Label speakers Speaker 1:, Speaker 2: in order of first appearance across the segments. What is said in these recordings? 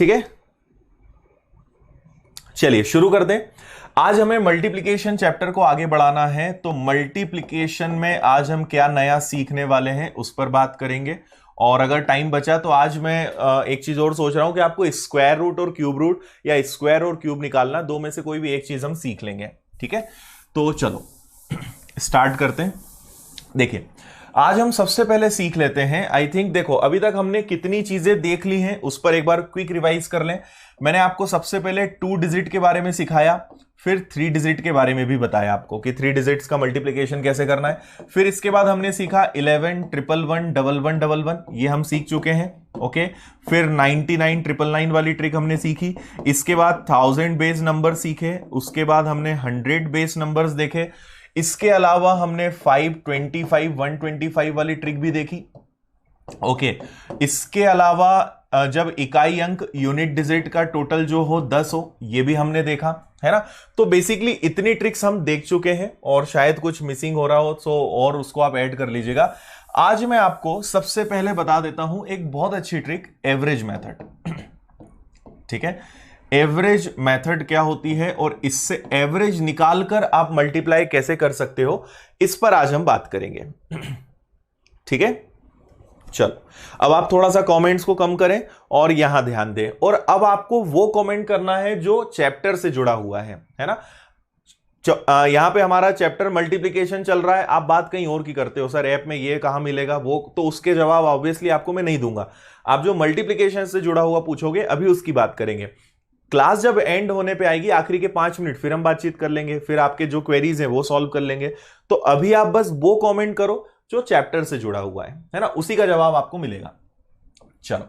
Speaker 1: ठीक है, चलिए शुरू कर दें। आज हमें मल्टीप्लिकेशन चैप्टर को आगे बढ़ाना है, तो मल्टीप्लिकेशन में आज हम क्या नया सीखने वाले हैं उस पर बात करेंगे। और अगर टाइम बचा तो आज मैं एक चीज और सोच रहा हूं कि आपको स्क्वायर रूट और क्यूब रूट या स्क्वायर और क्यूब निकालना, दो में से कोई भी एक चीज हम सीख लेंगे। ठीक है, तो चलो स्टार्ट करते हैं। देखिए आज हम सबसे पहले सीख लेते हैं, आई थिंक देखो अभी तक हमने कितनी चीजें देख ली हैं उस पर एक बार क्विक रिवाइज कर लें। मैंने आपको सबसे पहले 2 डिजिट के बारे में सिखाया, फिर 3 डिजिट के बारे में भी बताया आपको कि 3 डिजिट्स का मल्टीप्लिकेशन कैसे करना है। फिर इसके बाद हमने सीखा 11, 111, 1111, ये हम सीख चुके हैं। ओके, फिर 99, 999 वाली ट्रिक हमने सीखी। इसके बाद 1000 बेस नंबर सीखे, उसके बाद हमने 100 बेस नंबर्स देखे। इसके अलावा हमने 525, 125 वाली ट्रिक भी देखी। ओके, इसके अलावा जब इकाई अंक यूनिट डिजिट का टोटल जो हो 10 हो, ये भी हमने देखा है ना। तो बेसिकली इतनी ट्रिक्स हम देख चुके हैं और शायद कुछ मिसिंग हो रहा हो तो और उसको आप ऐड कर लीजिएगा। आज मैं आपको सबसे पहले बता देता हूं एक बहुत अच्छी ट्रिक, एवरेज मेथड। ठीक है, एवरेज मेथड क्या होती है और इससे एवरेज निकालकर आप मल्टीप्लाई कैसे कर सकते हो, इस पर आज हम बात करेंगे। ठीक है, चलो अब आप थोड़ा सा कमेंट्स को कम करें और यहां ध्यान दें। और अब आपको वो कमेंट करना है जो चैप्टर से जुड़ा हुआ है ना। यहां पे हमारा चैप्टर मल्टीप्लिकेशन चल रहा है, आप बात कहीं और की करते हो, सर ऐप में ये कहां मिलेगा वो, तो उसके जवाब ऑब्वियसली आपको मैं नहीं दूंगा। आप जो मल्टीप्लिकेशन से जुड़ा हुआ पूछोगे अभी उसकी बात करेंगे। क्लास जब एंड होने पे आएगी, आखिरी के 5 मिनट, फिर हम बातचीत कर लेंगे, फिर आपके जो क्वेरीज हैं वो सॉल्व कर लेंगे। तो अभी आप बस वो कमेंट करो जो चैप्टर से जुड़ा हुआ है ना, उसी का जवाब आपको मिलेगा। चलो,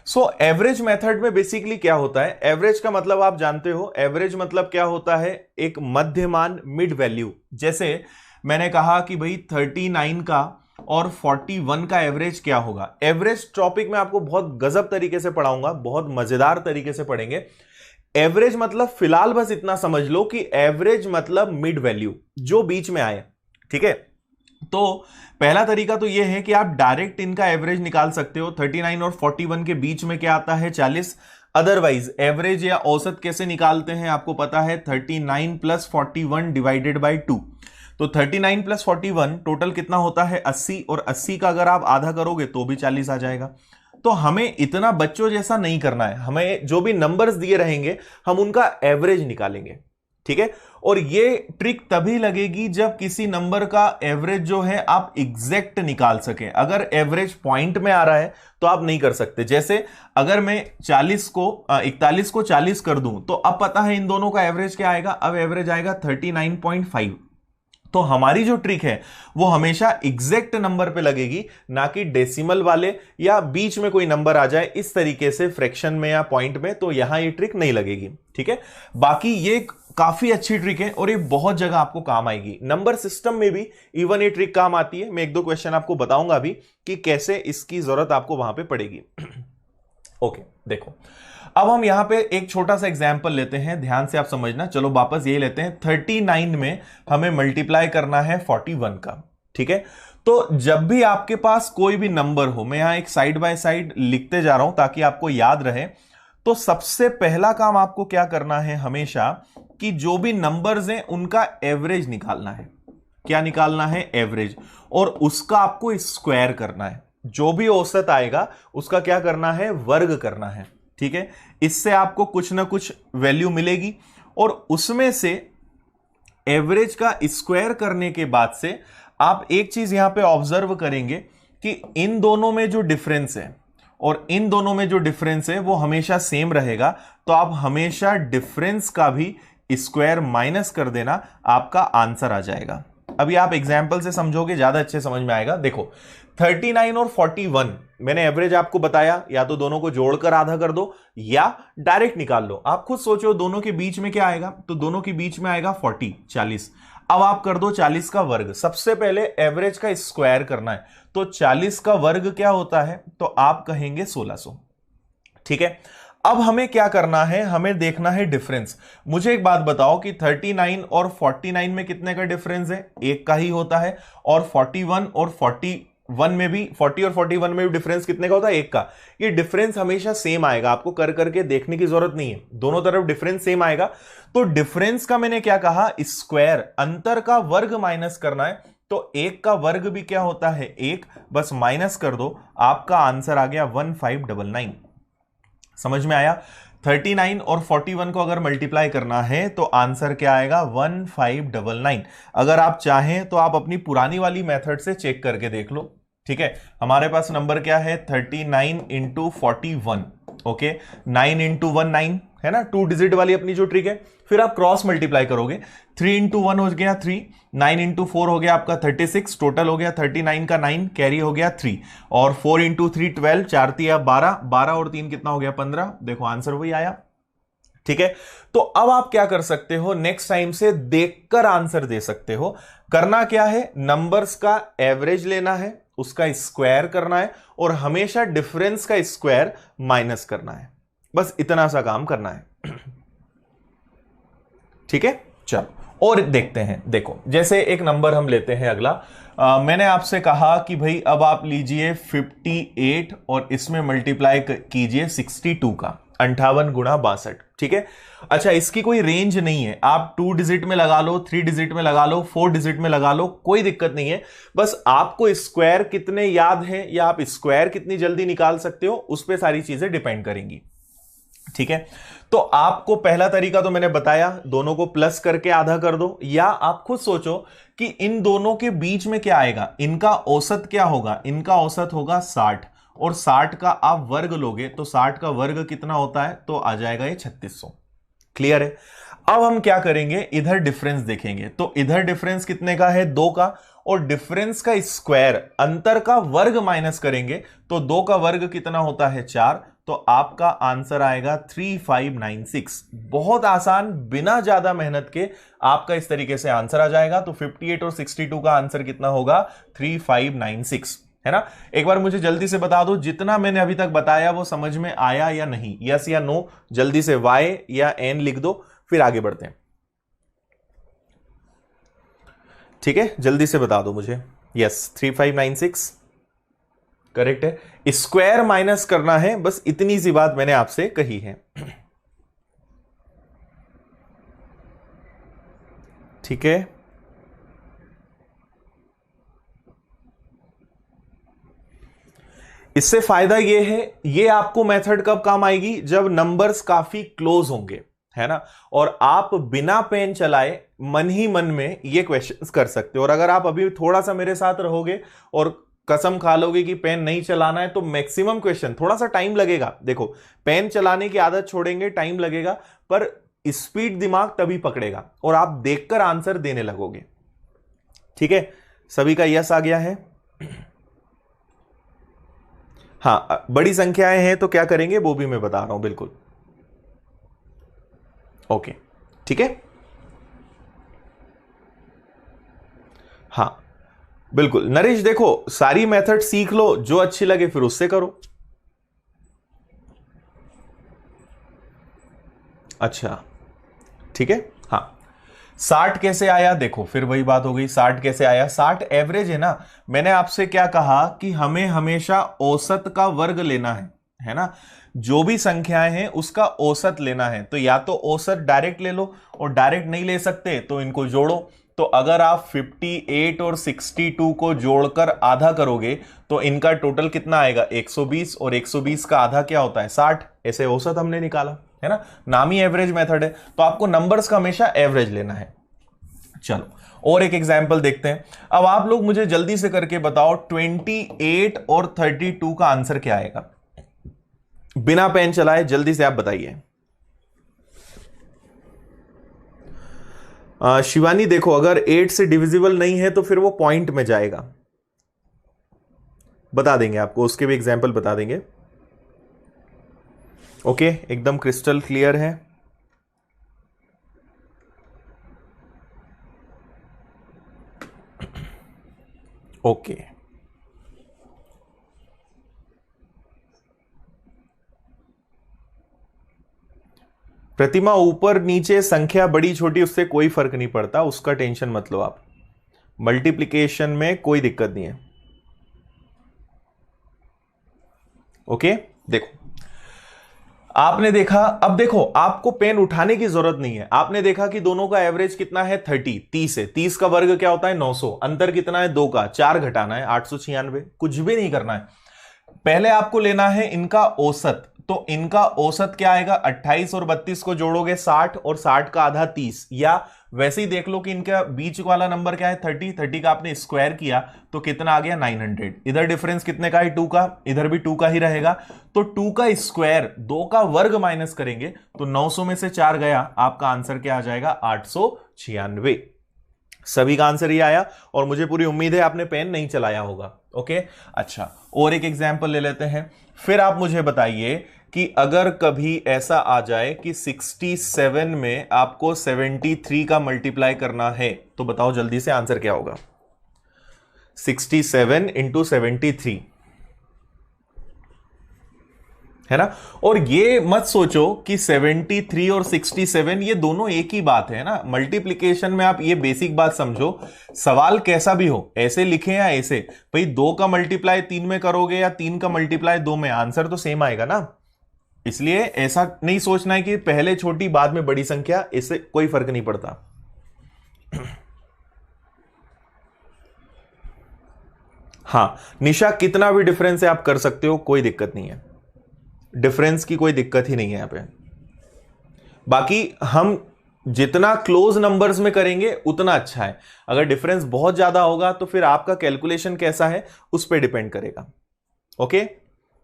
Speaker 1: सो एवरेज मेथड में बेसिकली क्या होता है, एवरेज का मतलब आप जानते हो, एवरेज मतलब क्या होता है, एक मध्यमान, मिड वैल्यू। जैसे मैंने कहा कि भाई 39 का और 41 का एवरेज क्या होगा। एवरेज टॉपिक में आपको बहुत गजब तरीके से पढ़ाऊंगा, बहुत मजेदार तरीके से पढ़ेंगे। एवरेज मतलब फिलहाल बस इतना समझ लो कि एवरेज मतलब मिड वैल्यू, जो बीच में आए। ठीक है, तो पहला तरीका तो यह है कि आप डायरेक्ट इनका एवरेज निकाल सकते हो। 39 और 41 के बीच में क्या आता है, 40। अदरवाइज एवरेज या औसत कैसे निकालते हैं आपको पता है, 39 प्लस 41 डिवाइडेड बाई 2। तो 39 प्लस 41 टोटल कितना होता है, 80, और 80 का अगर आप आधा करोगे तो भी 40 आ जाएगा। तो हमें इतना बच्चों जैसा नहीं करना है, हमें जो भी नंबर्स दिए रहेंगे हम उनका एवरेज निकालेंगे। ठीक है, और ये ट्रिक तभी लगेगी जब किसी नंबर का एवरेज जो है आप एग्जैक्ट निकाल सकें। अगर एवरेज पॉइंट में आ रहा है तो आप नहीं कर सकते। जैसे अगर मैं 41 को 40 कर दूं तो अब पता है इन दोनों का एवरेज क्या आएगा, अब एवरेज आएगा 39.5। तो हमारी जो ट्रिक है वो हमेशा एग्जैक्ट नंबर पे लगेगी, ना कि डेसिमल वाले या बीच में कोई नंबर आ जाए इस तरीके से फ्रैक्शन में या पॉइंट में, तो यहां ये ट्रिक नहीं लगेगी। ठीक है, बाकी ये काफी अच्छी ट्रिक है और ये बहुत जगह आपको काम आएगी। नंबर सिस्टम में भी इवन ये ट्रिक काम आती है। मैं 1-2 क्वेश्चन आपको बताऊंगा अभी कि कैसे इसकी जरूरत आपको वहां पे पड़ेगी। ओके, देखो अब हम यहां पे एक छोटा सा एग्जांपल लेते हैं, ध्यान से आप समझना। चलो वापस ये लेते हैं, 39 में हमें मल्टीप्लाई करना है 41 का। ठीक है, तो जब भी आपके पास कोई भी नंबर हो, मैं यहां एक साइड बाय साइड लिखते जा रहा हूं ताकि आपको याद रहे। तो सबसे पहला काम आपको क्या करना है हमेशा, कि जो भी नंबर्स हैं उनका एवरेज निकालना है। क्या निकालना है, एवरेज, और उसका आपको स्क्वायर करना है। जो भी औसत आएगा उसका क्या करना है, वर्ग करना है। ठीक है, इससे आपको कुछ ना कुछ वैल्यू मिलेगी और उसमें से एवरेज का स्क्वायर करने के बाद से आप एक चीज यहां पे ऑब्जर्व करेंगे कि इन दोनों में जो डिफरेंस है और इन दोनों में जो डिफरेंस है वो हमेशा सेम रहेगा। तो आप हमेशा डिफरेंस का भी स्क्वायर माइनस कर देना, आपका आंसर आ जाएगा। अभी आप एग्जाम्पल से समझोगे, ज्यादा अच्छे समझ में आएगा। देखो 39 और 41 मैंने एवरेज आपको बताया, या तो दोनों को जोड़कर आधा कर दो या डायरेक्ट निकाल लो। आप खुद सोचो दोनों के बीच में क्या आएगा, तो दोनों के बीच में आएगा 40। अब आप कर दो 40 का वर्ग। सबसे पहले एवरेज का स्क्वायर करना है, तो 40 का वर्ग क्या होता है, तो आप कहेंगे 1600। ठीक है, अब हमें क्या करना है, हमें देखना है डिफरेंस। मुझे एक बात बताओ कि 39 और 49 में कितने का डिफरेंस है, एक का ही होता है। और 41 और 40 वन में भी 40 और 41 में भी डिफरेंस कितने का होता है? 1 का। ये डिफरेंस हमेशा सेम आएगा, आपको कर करके देखने की जरूरत नहीं है, दोनों तरफ डिफरेंस सेम आएगा। तो डिफरेंस का मैंने क्या कहा? स्क्वायर, अंतर का वर्ग माइनस करना है, तो 1 का वर्ग भी क्या होता है? 1, बस माइनस कर दो, आपका आंसर आ गया 1599। समझ में आया? 39 और 41 को अगर मल्टीप्लाई करना है तो आंसर क्या आएगा? 1599। अगर आप चाहें तो आप अपनी पुरानी वाली मेथड से चेक करके देख लो, ठीक है। हमारे पास नंबर क्या है? 39 इंटू 41, ओके। 9 इंटू 1 9 है ना, 2 डिजिट वाली अपनी जो ट्रिक है। फिर आप क्रॉस मल्टीप्लाई करोगे, 3 इंटू 1 हो गया 3, 9 इंटू 4 हो गया आपका 36, टोटल हो गया 39 का 9, कैरी हो गया 3, और 4 इंटू 3 12, 4 तिया 12, 12 और 3 कितना हो गया? 15। देखो आंसर वही आया, ठीक है। तो अब आप क्या कर सकते हो? नेक्स्ट टाइम से देखकर आंसर दे सकते हो। करना क्या है? नंबर्स का एवरेज लेना है, उसका स्क्वायर करना है, और हमेशा डिफरेंस का स्क्वायर माइनस करना है, बस इतना सा काम करना है, ठीक है। चलो और देखते हैं। देखो जैसे एक नंबर हम लेते हैं अगला। मैंने आपसे कहा कि भाई अब आप लीजिए 58 और इसमें मल्टीप्लाई कीजिए 62 का, 58 गुणा 62, ठीक है। अच्छा, इसकी कोई रेंज नहीं है, आप 2 डिजिट में लगा लो, 3 डिजिट में लगा लो, 4 डिजिट में लगा लो, कोई दिक्कत नहीं है। बस आपको स्क्वायर कितने याद है या आप स्क्वायर कितनी जल्दी निकाल सकते हो, उस पर सारी चीजें डिपेंड करेंगी, ठीक है। तो आपको पहला तरीका तो मैंने बताया, दोनों को प्लस करके आधा कर दो, या आप खुद सोचो कि इन दोनों के बीच में क्या आएगा, इनका औसत क्या होगा? इनका औसत होगा 60, और 60 का आप वर्ग लोगे तो 60 का वर्ग कितना होता है? तो आ जाएगा ये 3600। क्लियर है? अब हम क्या करेंगे? इधर डिफरेंस देखेंगे, तो इधर डिफरेंस कितने का है? 2 का, और डिफरेंस का स्क्वायर, अंतर का वर्ग माइनस करेंगे, तो 2 का वर्ग कितना होता है? 4, तो आपका आंसर आएगा 3596। बहुत आसान, बिना ज्यादा मेहनत के आपका इस तरीके से आंसर आ जाएगा। तो 58 और 62 का आंसर कितना होगा? 3596, है ना। एक बार मुझे जल्दी से बता दो, जितना मैंने अभी तक बताया वो समझ में आया या नहीं? यस या नो, जल्दी से वाई या एन लिख दो, फिर आगे बढ़ते हैं, ठीक है। जल्दी से बता दो मुझे। यस, 3596 करेक्ट है। स्क्वायर माइनस करना है, बस इतनी सी बात मैंने आपसे कही है, ठीक है। इससे फायदा यह है, ये आपको मेथड कब काम आएगी? जब नंबर्स काफी क्लोज होंगे, है ना, और आप बिना पेन चलाए मन ही मन में ये क्वेश्चंस कर सकते हो। और अगर आप अभी थोड़ा सा मेरे साथ रहोगे और कसम खा लोगे कि पेन नहीं चलाना है, तो मैक्सिमम क्वेश्चन, थोड़ा सा टाइम लगेगा, देखो पेन चलाने की आदत छोड़ेंगे टाइम लगेगा, पर स्पीड दिमाग तभी पकड़ेगा और आप देखकर आंसर देने लगोगे, ठीक है। सभी का यस आ गया है? हाँ, बड़ी संख्याएं हैं तो क्या करेंगे वो भी मैं बता रहा हूं, बिल्कुल ओके, ठीक है। हाँ बिल्कुल नरेश, देखो सारी मेथड सीख लो, जो अच्छी लगे फिर उससे करो। अच्छा ठीक है। हाँ 60 कैसे आया? देखो फिर वही बात हो गई, 60 कैसे आया? 60 एवरेज है ना। मैंने आपसे क्या कहा कि हमें हमेशा औसत का वर्ग लेना है ना, जो भी संख्याएं हैं उसका औसत लेना है। तो या तो औसत डायरेक्ट ले लो, और डायरेक्ट नहीं ले सकते तो इनको जोड़ो। तो अगर आप 58 और 62 को जोड़कर आधा करोगे तो इनका टोटल कितना आएगा? 120, और 120 का आधा क्या होता है? 60। ऐसे औसत हमने निकाला, है ना, नाम ही एवरेज मेथड है। तो आपको नंबर्स का हमेशा एवरेज लेना है। चलो और एक एग्जांपल देखते हैं। अब आप लोग मुझे जल्दी से करके बताओ 28 और 32 का आंसर क्या आएगा? बिना पेन चलाए जल्दी से आप बताइए। शिवानी देखो, अगर 8 से डिविजिबल नहीं है तो फिर वो पॉइंट में जाएगा, बता देंगे आपको, उसके भी एग्जांपल बता देंगे। ओके एकदम क्रिस्टल क्लियर है। ओके प्रतिमा, ऊपर नीचे संख्या बड़ी छोटी उससे कोई फर्क नहीं पड़ता, उसका टेंशन मत लो आप, मल्टीप्लिकेशन में कोई दिक्कत नहीं है। ओके, देखो आपने देखा, अब देखो आपको पेन उठाने की जरूरत नहीं है। आपने देखा कि दोनों का एवरेज कितना है 30 है। 30 का वर्ग क्या होता है 900। अंतर कितना है 2 का, 4 घटाना है 896। कुछ भी नहीं करना है, पहले आपको लेना है इनका औसत। तो इनका औसत क्या आएगा, 28 और 32 को जोड़ोगे 60 और 60 का आधा 30, या वैसे ही देख लो कि इनका बीच वाला नंबर क्या है 30 का आपने स्क्वायर किया तो कितना आ गया 900। इधर डिफरेंस कितने का है 2 का, इधर भी 2 का ही रहेगा। तो 2 का स्क्वायर 2 का वर्ग माइनस करेंगे तो 900 में से 4 गया, आपका आंसर क्या आ जाएगा 896। सभी का आंसर ही आया और मुझे पूरी उम्मीद है आपने पेन नहीं चलाया होगा। ओके, अच्छा और एक एग्जांपल ले लेते हैं। फिर आप मुझे बताइए कि अगर कभी ऐसा आ जाए कि 67 में आपको 73 का मल्टीप्लाई करना है तो बताओ जल्दी से आंसर क्या होगा। 67 इंटू 73 है ना। और ये मत सोचो कि 73 और 67 ये दोनों एक ही बात है ना। मल्टीप्लिकेशन में आप ये बेसिक बात समझो, सवाल कैसा भी हो, ऐसे लिखे या ऐसे, भाई 2 का मल्टीप्लाई 3 में करोगे या 3 का मल्टीप्लाई 2 में, आंसर तो सेम आएगा ना। इसलिए ऐसा नहीं सोचना है कि पहले छोटी बाद में बड़ी संख्या, इससे कोई फर्क नहीं पड़ता। हां निशा, कितना भी डिफरेंस है आप कर सकते हो, कोई दिक्कत नहीं है, डिफरेंस की कोई दिक्कत ही नहीं है यहां पे। बाकी हम जितना क्लोज नंबर्स में करेंगे उतना अच्छा है। अगर डिफरेंस बहुत ज्यादा होगा तो फिर आपका कैलकुलेशन कैसा है उस पर डिपेंड करेगा। ओके,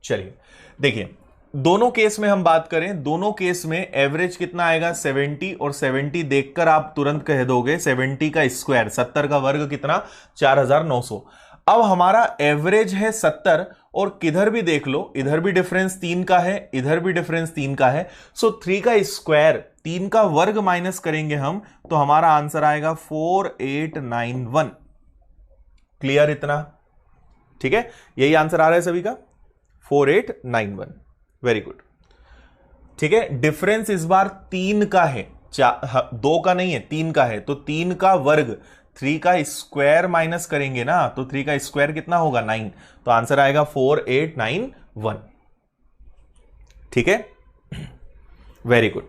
Speaker 1: चलिए देखिए दोनों केस में हम बात करें, दोनों केस में एवरेज कितना आएगा 70, और 70 देखकर आप तुरंत कह दोगे 70 का स्क्वायर, 70 का वर्ग कितना 4900। अब हमारा एवरेज है 70 और किधर भी देख लो, इधर भी डिफरेंस 3 का है, इधर भी डिफरेंस 3 का है। सो 3 का स्क्वायर 3 का वर्ग माइनस करेंगे हम तो हमारा आंसर आएगा 4891। क्लियर इतना, ठीक है, यही आंसर आ रहा है सभी का 4891। वेरी गुड, ठीक है। डिफरेंस इस बार 3 का है, 2 का नहीं है 3 का है, तो 3 का वर्ग 3 का स्क्वायर माइनस करेंगे ना, तो 3 का स्क्वायर कितना होगा 9, तो आंसर आएगा 4891। ठीक है, वेरी गुड।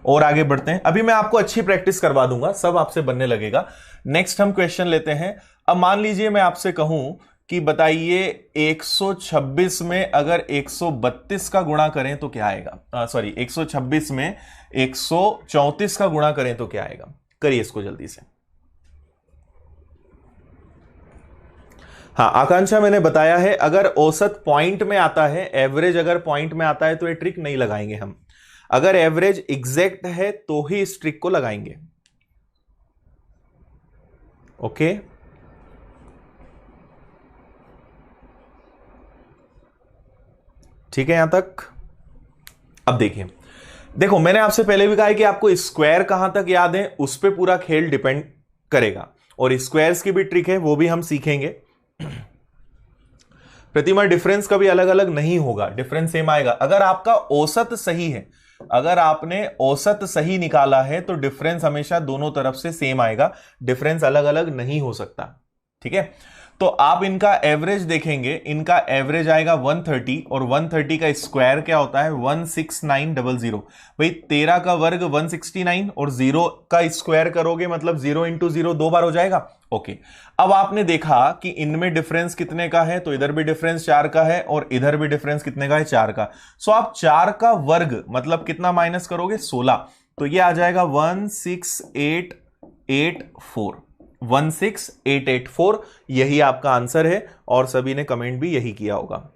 Speaker 1: और आगे बढ़ते हैं, अभी मैं आपको अच्छी प्रैक्टिस करवा दूंगा, सब आपसे बनने लगेगा। नेक्स्ट हम क्वेश्चन लेते हैं। अब मान लीजिए मैं आपसे कहूं कि बताइए 126 में अगर 132 का गुणा करें तो क्या आएगा, सॉरी 126 में 134 का गुणा करें तो क्या आएगा। करिए इसको जल्दी से। हाँ आकांक्षा, मैंने बताया है अगर औसत पॉइंट में आता है, एवरेज अगर पॉइंट में आता है तो ये ट्रिक नहीं लगाएंगे हम। अगर एवरेज एग्जैक्ट है तो ही इस ट्रिक को लगाएंगे। ओके, ठीक है यहां तक। अब देखिए, देखो मैंने आपसे पहले भी कहा है कि आपको स्क्वायर कहां तक याद है उस पर पूरा खेल डिपेंड करेगा, और स्क्वायर्स की भी ट्रिक है वो भी हम सीखेंगे। प्रतिमा डिफरेंस का भी अलग अलग नहीं होगा, डिफरेंस सेम आएगा। अगर आपका औसत सही है, अगर आपने औसत सही निकाला है तो डिफरेंस हमेशा दोनों तरफ से सेम आएगा, डिफरेंस अलग अलग नहीं हो सकता। ठीक है, तो आप इनका एवरेज देखेंगे, इनका एवरेज आएगा 130, और 130 का स्क्वायर क्या होता है 16900। भाई 13 का वर्ग 169 और 0 का स्क्वायर करोगे मतलब 0 इंटू 0 2 बार हो जाएगा। ओके, अब आपने देखा कि इनमें डिफरेंस कितने का है, तो इधर भी डिफरेंस 4 का है और इधर भी डिफरेंस कितने का है 4 का। सो आप 4 का वर्ग मतलब कितना माइनस करोगे 16, तो ये आ जाएगा 16884। 16884 यही आपका आंसर है, और सभी ने कमेंट भी यही किया होगा।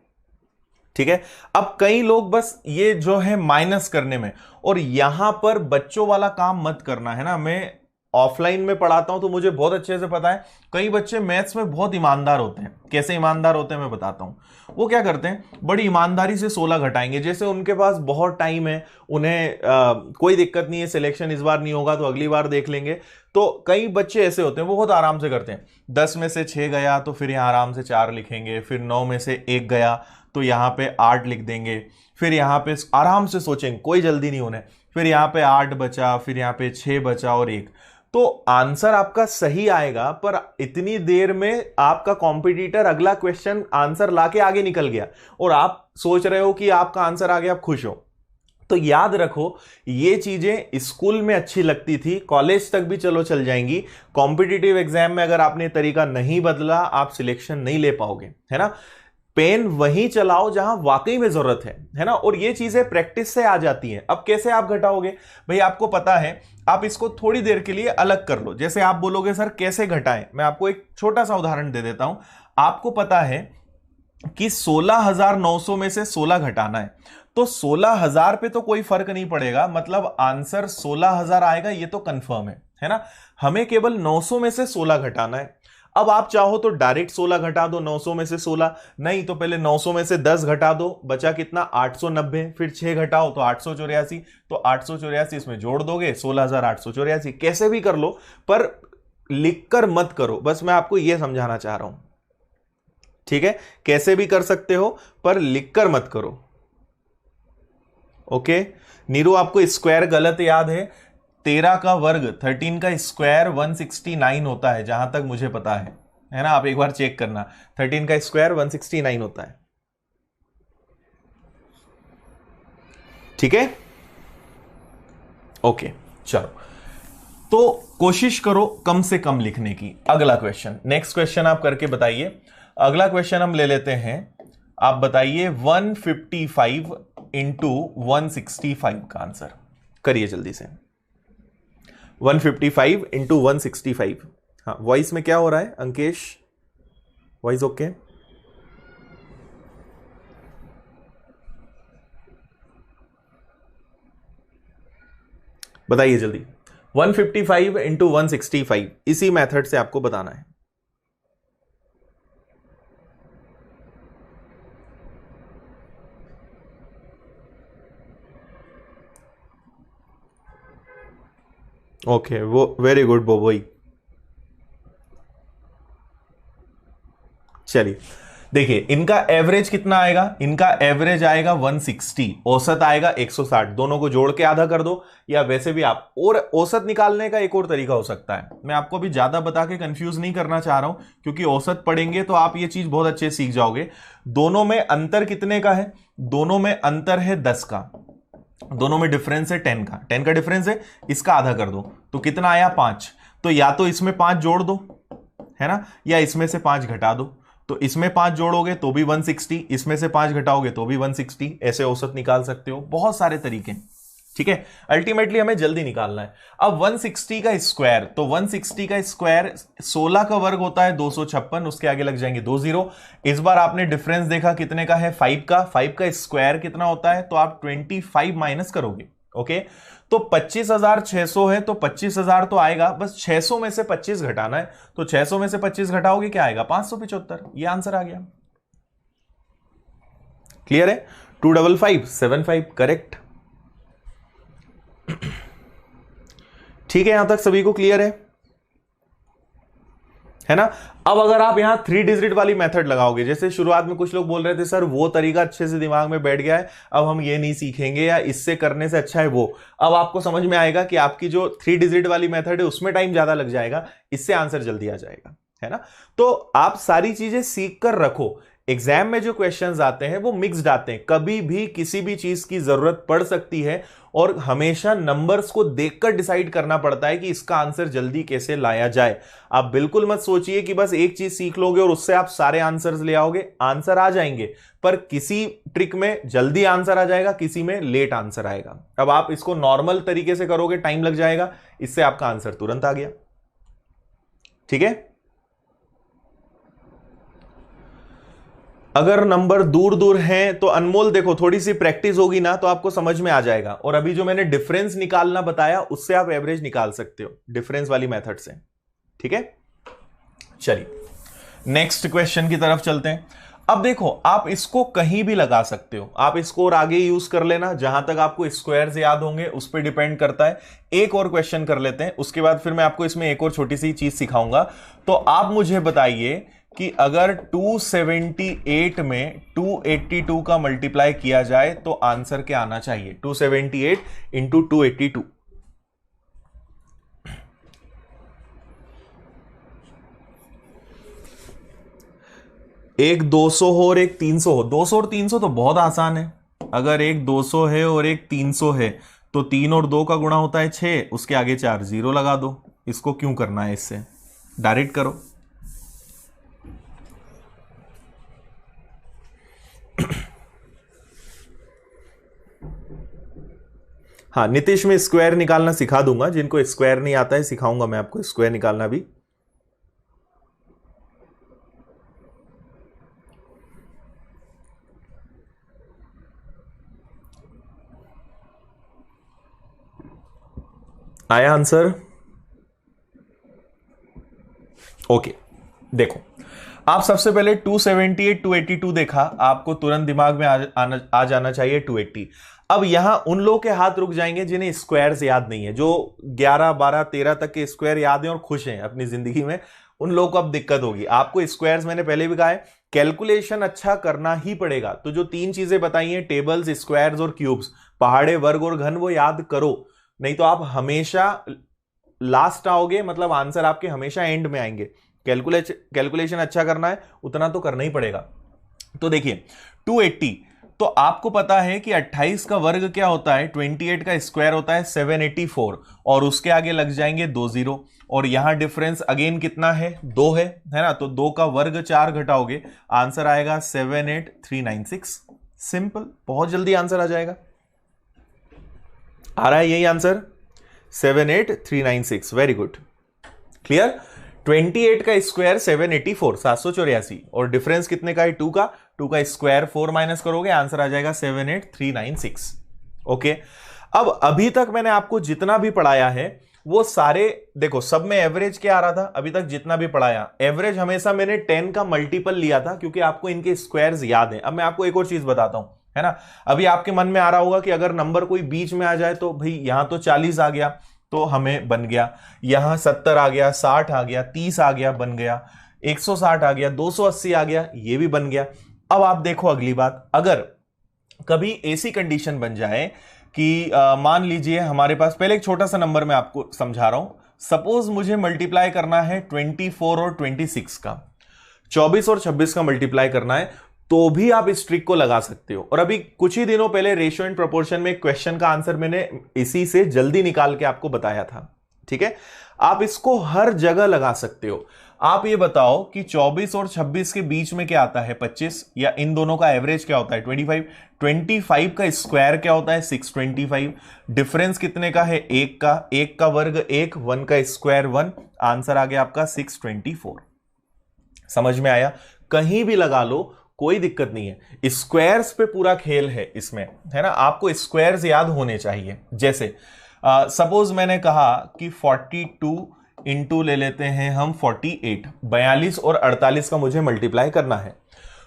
Speaker 1: ठीक है, अब कई लोग बस ये जो है माइनस करने में, और यहां पर बच्चों वाला काम मत करना है ना। मैं ऑफलाइन में पढ़ाता हूं तो मुझे बहुत अच्छे से पता है, कई बच्चे मैथ्स में बहुत ईमानदार होते हैं। कैसे ईमानदार होते हैं मैं बताता हूं। वो क्या करते हैं, बड़ी ईमानदारी से 16 घटाएंगे, जैसे उनके पास बहुत टाइम है, उन्हें कोई दिक्कत नहीं है, सिलेक्शन इस बार नहीं होगा तो अगली बार देख लेंगे। तो कई बच्चे ऐसे होते हैं, वो बहुत आराम से करते हैं। 10 में से 6 गया तो फिर यहां आराम से 4 लिखेंगे, फिर 9 में से 1 गया तो यहां पे 8 लिख देंगे, फिर यहां पे आराम से सोचेंगे, कोई जल्दी नहीं होने, फिर यहां पे 8 बचा, फिर यहां पे 6 बचा और 1। तो आंसर आपका सही आएगा, पर इतनी देर में आपका कॉम्पिटिटर अगला क्वेश्चन आंसर लाके आगे निकल गया और आप सोच रहे हो कि आपका आंसर आ गया, आप खुश हो। तो याद रखो, ये चीजें स्कूल में अच्छी लगती थी, कॉलेज तक भी चलो चल जाएंगी, कॉम्पिटिटिव एग्जाम में अगर आपने तरीका नहीं बदला आप सिलेक्शन नहीं ले पाओगे, है ना। पेन वहीं चलाओ जहां वाकई में जरूरत है ना। और ये चीजें प्रैक्टिस से आ जाती हैं। अब कैसे आप घटाओगे भाई, आपको पता है, आप इसको थोड़ी देर के लिए अलग कर लो। जैसे आप बोलोगे सर कैसे घटाएं, मैं आपको एक छोटा सा उदाहरण दे देता हूं। आपको पता है कि 16,900 में से 16 घटाना है, तो 16,000 पे तो कोई फर्क नहीं पड़ेगा, मतलब आंसर 16,000 आएगा, ये तो कंफर्म है ना। हमें केवल 900 में से 16 घटाना है। अब आप चाहो तो डायरेक्ट 16 घटा दो 900 में से 16, नहीं तो पहले 900 में से 10 घटा दो, बचा कितना 890, फिर 6 घटाओ तो 884, तो 884 इसमें जोड़ दोगे 16,884। कैसे भी कर लो, पर लिखकर मत करो, बस मैं आपको यह समझाना चाह रहा हूं, ठीक है। कैसे भी कर सकते हो पर लिखकर मत करो, ओके। नीरू आपको स्क्वायर गलत याद है, 13 का वर्ग 13 का स्क्वायर 169 होता है, जहां तक मुझे पता है ना। आप एक बार चेक करना, 13 का स्क्वायर 169 होता है, ठीक है, ओके। चलो, तो कोशिश करो कम से कम लिखने की। अगला क्वेश्चन, नेक्स्ट क्वेश्चन आप करके बताइए। अगला क्वेश्चन हम ले लेते हैं, आप बताइए 155 इंटू 165 का आंसर करिए जल्दी से। 155 इंटू 165। हाँ, वॉइस में क्या हो रहा है अंकेश, वॉइस ओके? बताइए जल्दी। 155 इंटू 165, इसी मेथड से आपको बताना है। ओके, वो वेरी गुड बोबोई। चलिए देखिए, इनका एवरेज कितना आएगा, इनका एवरेज आएगा 160, औसत आएगा 160, दोनों को जोड़ के आधा कर दो, या वैसे भी आप, और औसत निकालने का एक और तरीका हो सकता है। मैं आपको अभी ज्यादा बता के कंफ्यूज नहीं करना चाह रहा हूं, क्योंकि औसत पढ़ेंगे तो आप ये चीज बहुत अच्छे सीख जाओगे। दोनों में अंतर कितने का है, दोनों में अंतर है 10 का, दोनों में डिफरेंस है 10 का, 10 का डिफरेंस है, इसका आधा कर दो तो कितना आया 5। तो या तो इसमें 5 जोड़ दो, है ना, या इसमें से 5 घटा दो। तो इसमें 5 जोड़ोगे तो भी 160, इसमें से 5 घटाओगे तो भी 160, ऐसे औसत निकाल सकते हो। बहुत सारे तरीके, ठीक है। अल्टीमेटली हमें जल्दी निकालना है। अब 160 का स्क्वायर, तो 160 का स्क्वायर 16 का वर्ग होता है 256, उसके आगे लग जाएंगे 2 जीरो। इस बार आपने डिफरेंस देखा कितने का है, 5 का, 5 का स्क्वायर कितना होता है, तो आप 25 माइनस करोगे, ओके। तो 25,600 है, तो 25,000 तो आएगा, बस 600 में से 25 घटाना है, तो 600 में से 25 घटाओगे क्या आएगा, 575। ये आंसर आ गया, क्लियर है। 25575 करेक्ट, ठीक है। यहां तक सभी को क्लियर है ना। अब अगर आप यहां 3 डिजिट वाली मेथड लगाओगे, जैसे शुरुआत में कुछ लोग बोल रहे थे सर वो तरीका अच्छे से दिमाग में बैठ गया है, अब हम ये नहीं सीखेंगे, या इससे करने से अच्छा है वो। अब आपको समझ में आएगा कि आपकी जो 3 डिजिट वाली मेथड है उसमें टाइम ज्यादा लग जाएगा, इससे आंसर जल्दी आ जाएगा, है ना। तो आप सारी चीजें सीख कर रखो। एग्जाम में जो क्वेश्चंस आते हैं वो मिक्स्ड आते हैं, कभी भी किसी भी चीज की जरूरत पड़ सकती है, और हमेशा नंबर्स को देखकर डिसाइड करना पड़ता है कि इसका आंसर जल्दी कैसे लाया जाए। आप बिल्कुल मत सोचिए कि बस एक चीज सीख लोगे और उससे आप सारे आंसर्स ले आओगे, आंसर आ जाएंगे, पर किसी ट्रिक में जल्दी आंसर आ जाएगा, किसी में लेट आंसर आएगा। अब आप इसको नॉर्मल तरीके से करोगे, टाइम लग जाएगा, इससे आपका आंसर तुरंत आ गया, ठीक है। अगर नंबर दूर दूर हैं तो अनमोल देखो, थोड़ी सी प्रैक्टिस होगी ना तो आपको समझ में आ जाएगा। और अभी जो मैंने डिफरेंस निकालना बताया उससे आप एवरेज निकाल सकते हो, डिफरेंस वाली मेथड से, ठीक है। चलिए नेक्स्ट क्वेश्चन की तरफ चलते हैं। अब देखो, आप इसको कहीं भी लगा सकते हो, आप इसको और आगे यूज कर लेना, जहां तक आपको स्क्वायर्स याद होंगे उस पर डिपेंड करता है। एक और क्वेश्चन कर लेते हैं, उसके बाद फिर मैं आपको इसमें एक और छोटी सी चीज सिखाऊंगा। तो आप मुझे बताइए कि अगर 278 में 282 का मल्टीप्लाई किया जाए तो आंसर क्या आना चाहिए। 278 इंटू 282, एक 200 हो और एक 300 हो। 200 और 300 तो बहुत आसान है। अगर एक 200 है और एक 300 है तो 3 और 2 का गुणा होता है 6, उसके आगे 4 जीरो लगा दो। इसको क्यों करना है, इससे डायरेक्ट करो। हाँ नीतीश, में स्क्वायर निकालना सिखा दूंगा, जिनको स्क्वायर नहीं आता है सिखाऊंगा मैं आपको स्क्वायर निकालना भी। आया आंसर? ओके देखो, आप सबसे पहले 278 282 देखा, आपको तुरंत दिमाग में आ जाना चाहिए 280। अब यहां उन लोगों के हाथ रुक जाएंगे जिन्हें स्क्वायर्स याद नहीं है, जो 11 12 13 तक के स्क्वायर याद हैं और खुश हैं अपनी जिंदगी में, उन लोगों को अब दिक्कत होगी। आपको स्क्वायर्स मैंने पहले भी कहा है, कैलकुलेशन अच्छा करना ही पड़ेगा। तो जो तीन चीजें बताई हैं, टेबल्स, स्क्वायर्स और क्यूब्स, पहाड़े, वर्ग और घन, वो याद करो, नहीं तो आप हमेशा लास्ट आओगे, मतलब आंसर आपके हमेशा एंड में आएंगे। कैलकुलेशन अच्छा करना है, उतना तो करना ही पड़ेगा। तो देखिए 280, तो आपको पता है कि 28 का वर्ग क्या होता है, 28 का स्क्वायर होता है 784, और उसके आगे लग जाएंगे 2 जीरो, और यहां डिफरेंस अगेन कितना है, 2 है ना। तो 2 का वर्ग 4 घटाओगे, आंसर आएगा 78396। सिंपल, बहुत जल्दी आंसर आ जाएगा। आ रहा है यही आंसर, 78396। Very good, clear. 28 का स्क्वायर 784, 784, और डिफरेंस कितने का है, 2 का। 2 का स्क्वायर 4 माइनस करोगे, आंसर आ जाएगा 78396। ओके, अब अभी तक मैंने आपको जितना भी पढ़ाया है वो सारे देखो, सब में एवरेज क्या आ रहा था अभी तक जितना भी पढ़ाया, एवरेज हमेशा मैंने 10 का मल्टीपल लिया था, क्योंकि आपको इनके स्क्वायर्स याद हैं। अब मैं आपको एक और चीज बताता हूं, है ना। अभी आपके मन में आ रहा होगा कि अगर नंबर कोई बीच में आ जाए तो भाई यहां तो 40 आ गया तो हमें बन गया, यहां 70 आ गया, 60 आ गया, 30 आ गया, बन गया, 160 आ गया, 280 आ गया, ये भी बन गया। अब आप देखो अगली बात, अगर कभी ऐसी कंडीशन बन जाए कि मान लीजिए हमारे पास, पहले एक छोटा सा नंबर मैं आपको समझा रहा हूं। सपोज मुझे मल्टीप्लाई करना है 24 और 26 का, 24 और 26 का मल्टीप्लाई करना है, तो भी आप इस ट्रिक को लगा सकते हो। और अभी कुछ ही दिनों पहले रेशियो एंड प्रोपोर्शन में क्वेश्चन का आंसर मैंने इसी से जल्दी निकाल के आपको बताया था, ठीक है। आप इसको हर जगह लगा सकते हो। आप ये बताओ कि 24 और 26 के बीच में क्या आता है, 25, या इन दोनों का एवरेज क्या होता है, 25। 25 का स्क्वायर क्या होता है, 625। डिफरेंस कितने का है, एक का, एक का वर्ग 1, 1 का स्क्वायर 1, आंसर आ गया आपका 624। समझ में आया? कहीं भी लगा लो, कोई दिक्कत नहीं है। स्क्वायर्स पे पूरा खेल है इसमें, है ना। आपको स्क्वायर्स याद होने चाहिए। जैसे सपोज मैंने कहा कि 42 इंटू ले लेते हैं हम 48, 42 और 48 का मुझे मल्टीप्लाई करना है।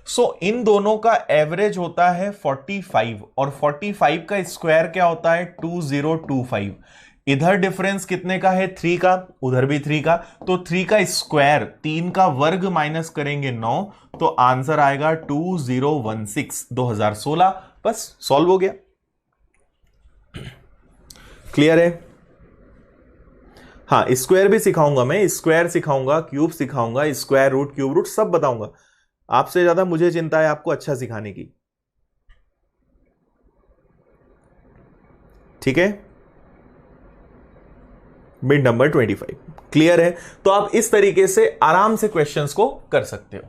Speaker 1: सो इन दोनों का एवरेज होता है 45, और 45 का स्क्वायर क्या होता है, 2025। इधर डिफरेंस कितने का है, 3 का, उधर भी 3 का, तो 3 का स्क्वायर, 3 का वर्ग माइनस करेंगे 9, तो आंसर आएगा 2016, 2016। बस सॉल्व हो गया। क्लियर है? हाँ, स्क्वायर भी सिखाऊंगा मैं, स्क्वायर सिखाऊंगा, क्यूब सिखाऊंगा, स्क्वायर रूट, क्यूब रूट सब बताऊंगा। आपसे ज्यादा मुझे चिंता है आपको अच्छा सिखाने की, ठीक है। बिट नंबर 25 क्लियर है? तो आप इस तरीके से आराम से क्वेश्चंस को कर सकते हो।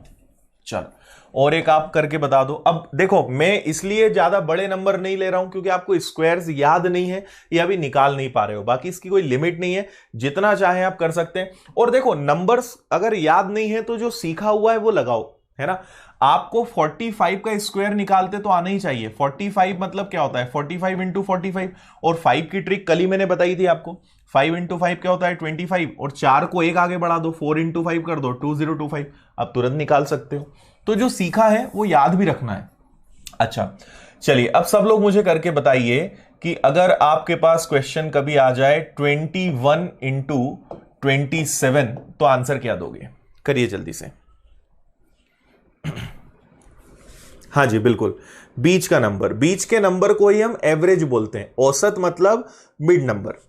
Speaker 1: चलो, और एक आप करके बता दो। अब देखो, मैं इसलिए ज्यादा बड़े नंबर नहीं ले रहा हूं क्योंकि आपको स्क्वायर्स याद नहीं है या अभी निकाल नहीं पा रहे हो। बाकी इसकी कोई लिमिट नहीं है, जितना चाहे आप कर सकते हैं। और देखो, नंबर्स अगर याद नहीं है तो जो सीखा हुआ है वो लगाओ, है ना। आपको 45 का स्क्वायर निकालते तो आना ही चाहिए। 45 मतलब क्या होता है, 45 इंटू 45, और 5 की ट्रिक कल ही मैंने बताई थी आपको। 5 इंटू 5 क्या होता है, 25, और 4 को एक आगे बढ़ा दो, 4 इंटू 5 कर दो, 2025। आप तुरंत निकाल सकते हो। तो जो सीखा है वो याद भी रखना है। अच्छा चलिए, अब सब लोग मुझे करके बताइए कि अगर आपके पास क्वेश्चन कभी आ जाए 21 इंटू 27, तो आंसर क्या दोगे? करिए जल्दी से। हाँ जी बिल्कुल, बीच का नंबर, बीच के नंबर को ही हम एवरेज बोलते हैं। औसत मतलब मिड नंबर।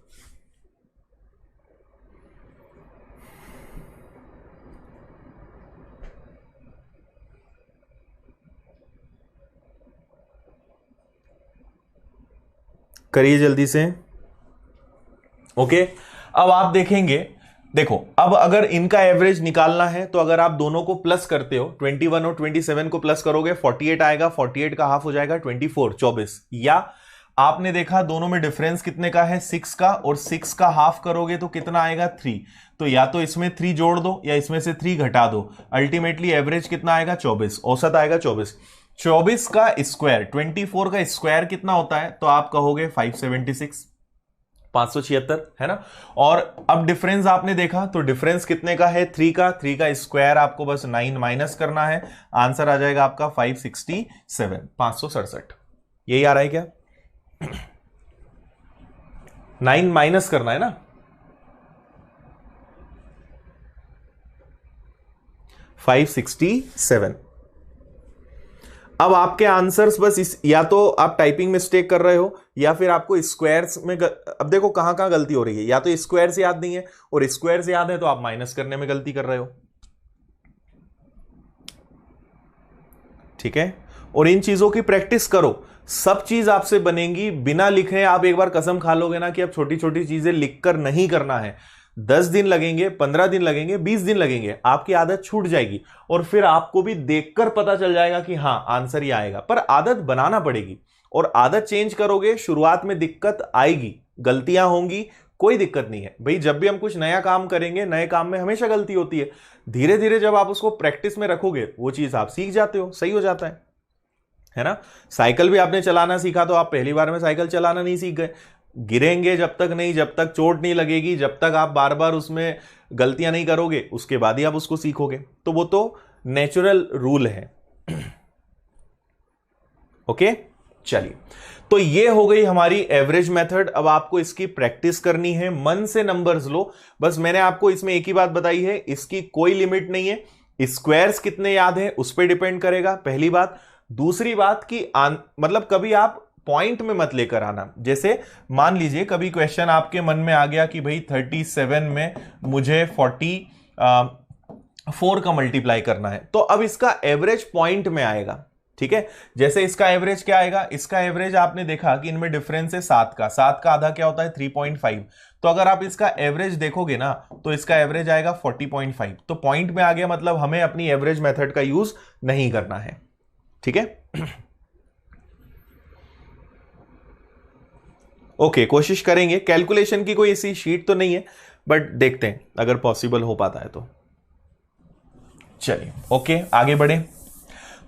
Speaker 1: करिए जल्दी से। ओके, अब आप देखेंगे, देखो अब अगर इनका एवरेज निकालना है तो अगर आप दोनों को प्लस करते हो, 21 और 27 को प्लस करोगे 48 आएगा, 48 का हाफ हो जाएगा 24, 24। या आपने देखा दोनों में डिफरेंस कितने का है, 6 का, और 6 का हाफ करोगे तो कितना आएगा, 3। तो या तो इसमें 3 जोड़ दो या इसमें से 3 घटा दो, अल्टीमेटली एवरेज कितना आएगा, 24, औसत आएगा 24। 24 का स्क्वायर, 24 का स्क्वायर कितना होता है, तो आप कहोगे 576, 576 है ना। और अब डिफरेंस आपने देखा तो डिफरेंस कितने का है, 3 का, 3 का स्क्वायर आपको बस 9 माइनस करना है, आंसर आ जाएगा आपका 567, 567। यही आ रहा है क्या, 9 माइनस करना है ना, 567। अब आपके आंसर्स बस इस, या तो आप टाइपिंग मिस्टेक कर रहे हो या फिर आपको स्क्वायर्स में अब देखो कहां कहां गलती हो रही है, या तो स्क्वायर्स याद नहीं है, और स्क्वायर्स याद है तो आप माइनस करने में गलती कर रहे हो। ठीक है, और इन चीजों की प्रैक्टिस करो, सब चीज आपसे बनेगी बिना लिखे। आप एक बार कसम खा लोगे ना कि अब छोटी छोटी चीजें लिखकर नहीं करना है, 10 दिन लगेंगे, 15 दिन लगेंगे, 20 दिन लगेंगे, आपकी आदत छूट जाएगी और फिर आपको भी देखकर पता चल जाएगा कि हां आंसर ही आएगा। पर आदत बनाना पड़ेगी, और आदत चेंज करोगे, शुरुआत में दिक्कत आएगी, गलतियां होंगी, कोई दिक्कत नहीं है भाई। जब भी हम कुछ नया काम करेंगे, नए काम में हमेशा गलती होती है, धीरे धीरे जब आप उसको प्रैक्टिस में रखोगे वो चीज आप सीख जाते हो, सही हो जाता है ना। साइकिल भी आपने चलाना सीखा तो आप पहली बार में साइकिल चलाना नहीं सीख गए, गिरेंगे जब तक नहीं, जब तक चोट नहीं लगेगी, जब तक आप बार बार उसमें गलतियां नहीं करोगे, उसके बाद ही आप उसको सीखोगे। तो वो तो नेचुरल रूल है। ओके, चलिए, तो ये हो गई हमारी एवरेज मेथड। अब आपको इसकी प्रैक्टिस करनी है, मन से नंबर्स लो। बस मैंने आपको इसमें एक ही बात बताई है, इसकी कोई लिमिट नहीं है, स्क्वायर्स कितने याद है उस पर डिपेंड करेगा, पहली बात। दूसरी बात कि मतलब कभी आप पॉइंट में मत लेकर आना। जैसे मान लीजिए कभी क्वेश्चन आपके मन में आ गया कि भाई 37 में मुझे 44 का मल्टीप्लाई करना है, तो अब इसका एवरेज पॉइंट में आएगा। ठीक है, जैसे इसका एवरेज क्या आएगा, इसका एवरेज आपने देखा कि इनमें डिफरेंस है 7 का, 7 का आधा क्या होता है, 3.5। तो अगर आप इसका एवरेज देखोगे ना तो इसका एवरेज आएगा 40.5। तो पॉइंट में आ गया, मतलब हमें अपनी एवरेज मेथड का यूज नहीं करना है। ठीक है, ओके, कोशिश करेंगे। कैलकुलेशन की कोई ऐसी शीट तो नहीं है, बट देखते हैं अगर पॉसिबल हो पाता है तो। चलिए, ओके, आगे बढ़े।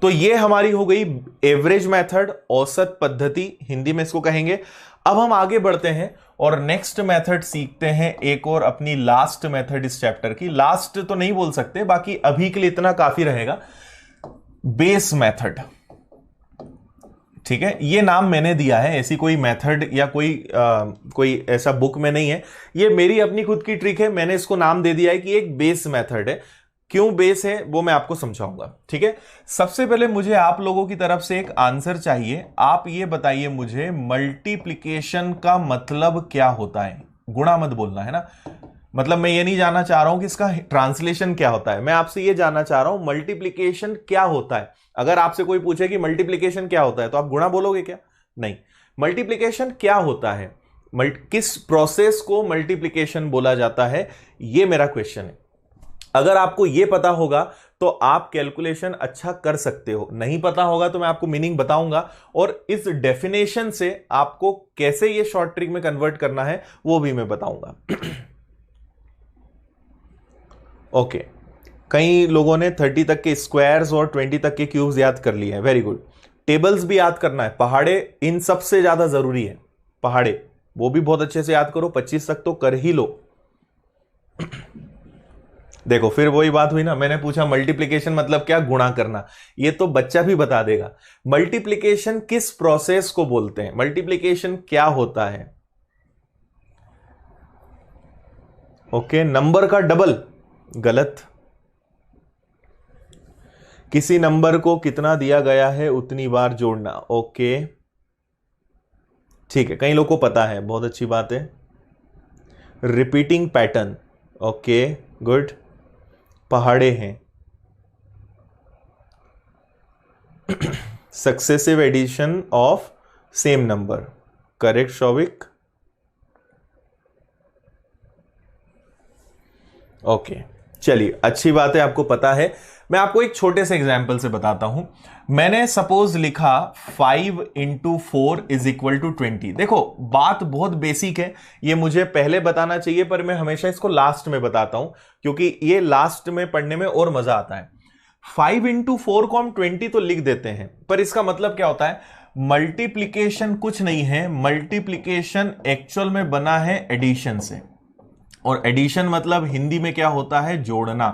Speaker 1: तो ये हमारी हो गई एवरेज मेथड, औसत पद्धति, हिंदी में इसको कहेंगे। अब हम आगे बढ़ते हैं और नेक्स्ट मेथड सीखते हैं, एक और अपनी लास्ट मेथड इस चैप्टर की। लास्ट तो नहीं बोल सकते, बाकी अभी के लिए इतना काफी रहेगा, बेस मेथड। ठीक है, ये नाम मैंने दिया है, ऐसी कोई मेथड या कोई ऐसा बुक में नहीं है, ये मेरी अपनी खुद की ट्रिक है। मैंने इसको नाम दे दिया है कि एक बेस मेथड है। क्यों बेस है वो मैं आपको समझाऊंगा। ठीक है, सबसे पहले मुझे आप लोगों की तरफ से एक आंसर चाहिए। आप ये बताइए मुझे, मल्टीप्लिकेशन का मतलब क्या होता है। गुणा मत बोलना है ना, मतलब मैं ये नहीं जानना चाह रहा हूं कि इसका ट्रांसलेशन क्या होता है, मैं आपसे ये जानना चाह रहा हूं मल्टीप्लिकेशन क्या होता है। अगर आपसे कोई पूछे कि मल्टीप्लिकेशन क्या होता है तो आप गुणा बोलोगे क्या, नहीं। मल्टीप्लिकेशन क्या होता है, किस प्रोसेस को मल्टीप्लिकेशन बोला जाता है, ये मेरा क्वेश्चन है। अगर आपको ये पता होगा तो आप कैलकुलेशन अच्छा कर सकते हो, नहीं पता होगा तो मैं आपको मीनिंग बताऊंगा, और इस डेफिनेशन से आपको कैसे ये शॉर्ट ट्रिक में कन्वर्ट करना है वो भी मैं बताऊंगा। ओके, कई लोगों ने 30 तक के स्क्वायर्स और 20 तक के क्यूब्स याद कर लिए हैं, वेरी गुड। टेबल्स भी याद करना है, पहाड़े इन सबसे ज्यादा जरूरी है, पहाड़े वो भी बहुत अच्छे से याद करो, 25 तक तो कर ही लो। देखो फिर वही बात हुई ना, मैंने पूछा मल्टीप्लिकेशन मतलब क्या, गुणा करना, ये तो बच्चा भी बता देगा। मल्टीप्लिकेशन किस प्रोसेस को बोलते हैं, मल्टीप्लिकेशन क्या होता है। ओके, नंबर का डबल, गलत। किसी नंबर को कितना दिया गया है उतनी बार जोड़ना, ओके ठीक है, कई लोगों को पता है, बहुत अच्छी बात है। Repeating pattern, okay good. पहाड़े हैं, successive addition of same number, correct Shouvik. Okay, चलिए अच्छी बात है, आपको पता है। मैं आपको एक छोटे से एग्जाम्पल से बताता हूं। मैंने सपोज लिखा 5 इंटू 4 इज इक्वल टू 20। देखो बात बहुत बेसिक है, ये मुझे पहले बताना चाहिए पर मैं हमेशा इसको लास्ट में बताता हूं क्योंकि ये लास्ट में पढ़ने में और मजा आता है। 5 इंटू 4 को हम 20 तो लिख देते हैं, पर इसका मतलब क्या होता है? मल्टीप्लीकेशन कुछ नहीं है, मल्टीप्लीकेशन एक्चुअल में बना है एडिशन से, और एडिशन मतलब हिंदी में क्या होता है? जोड़ना।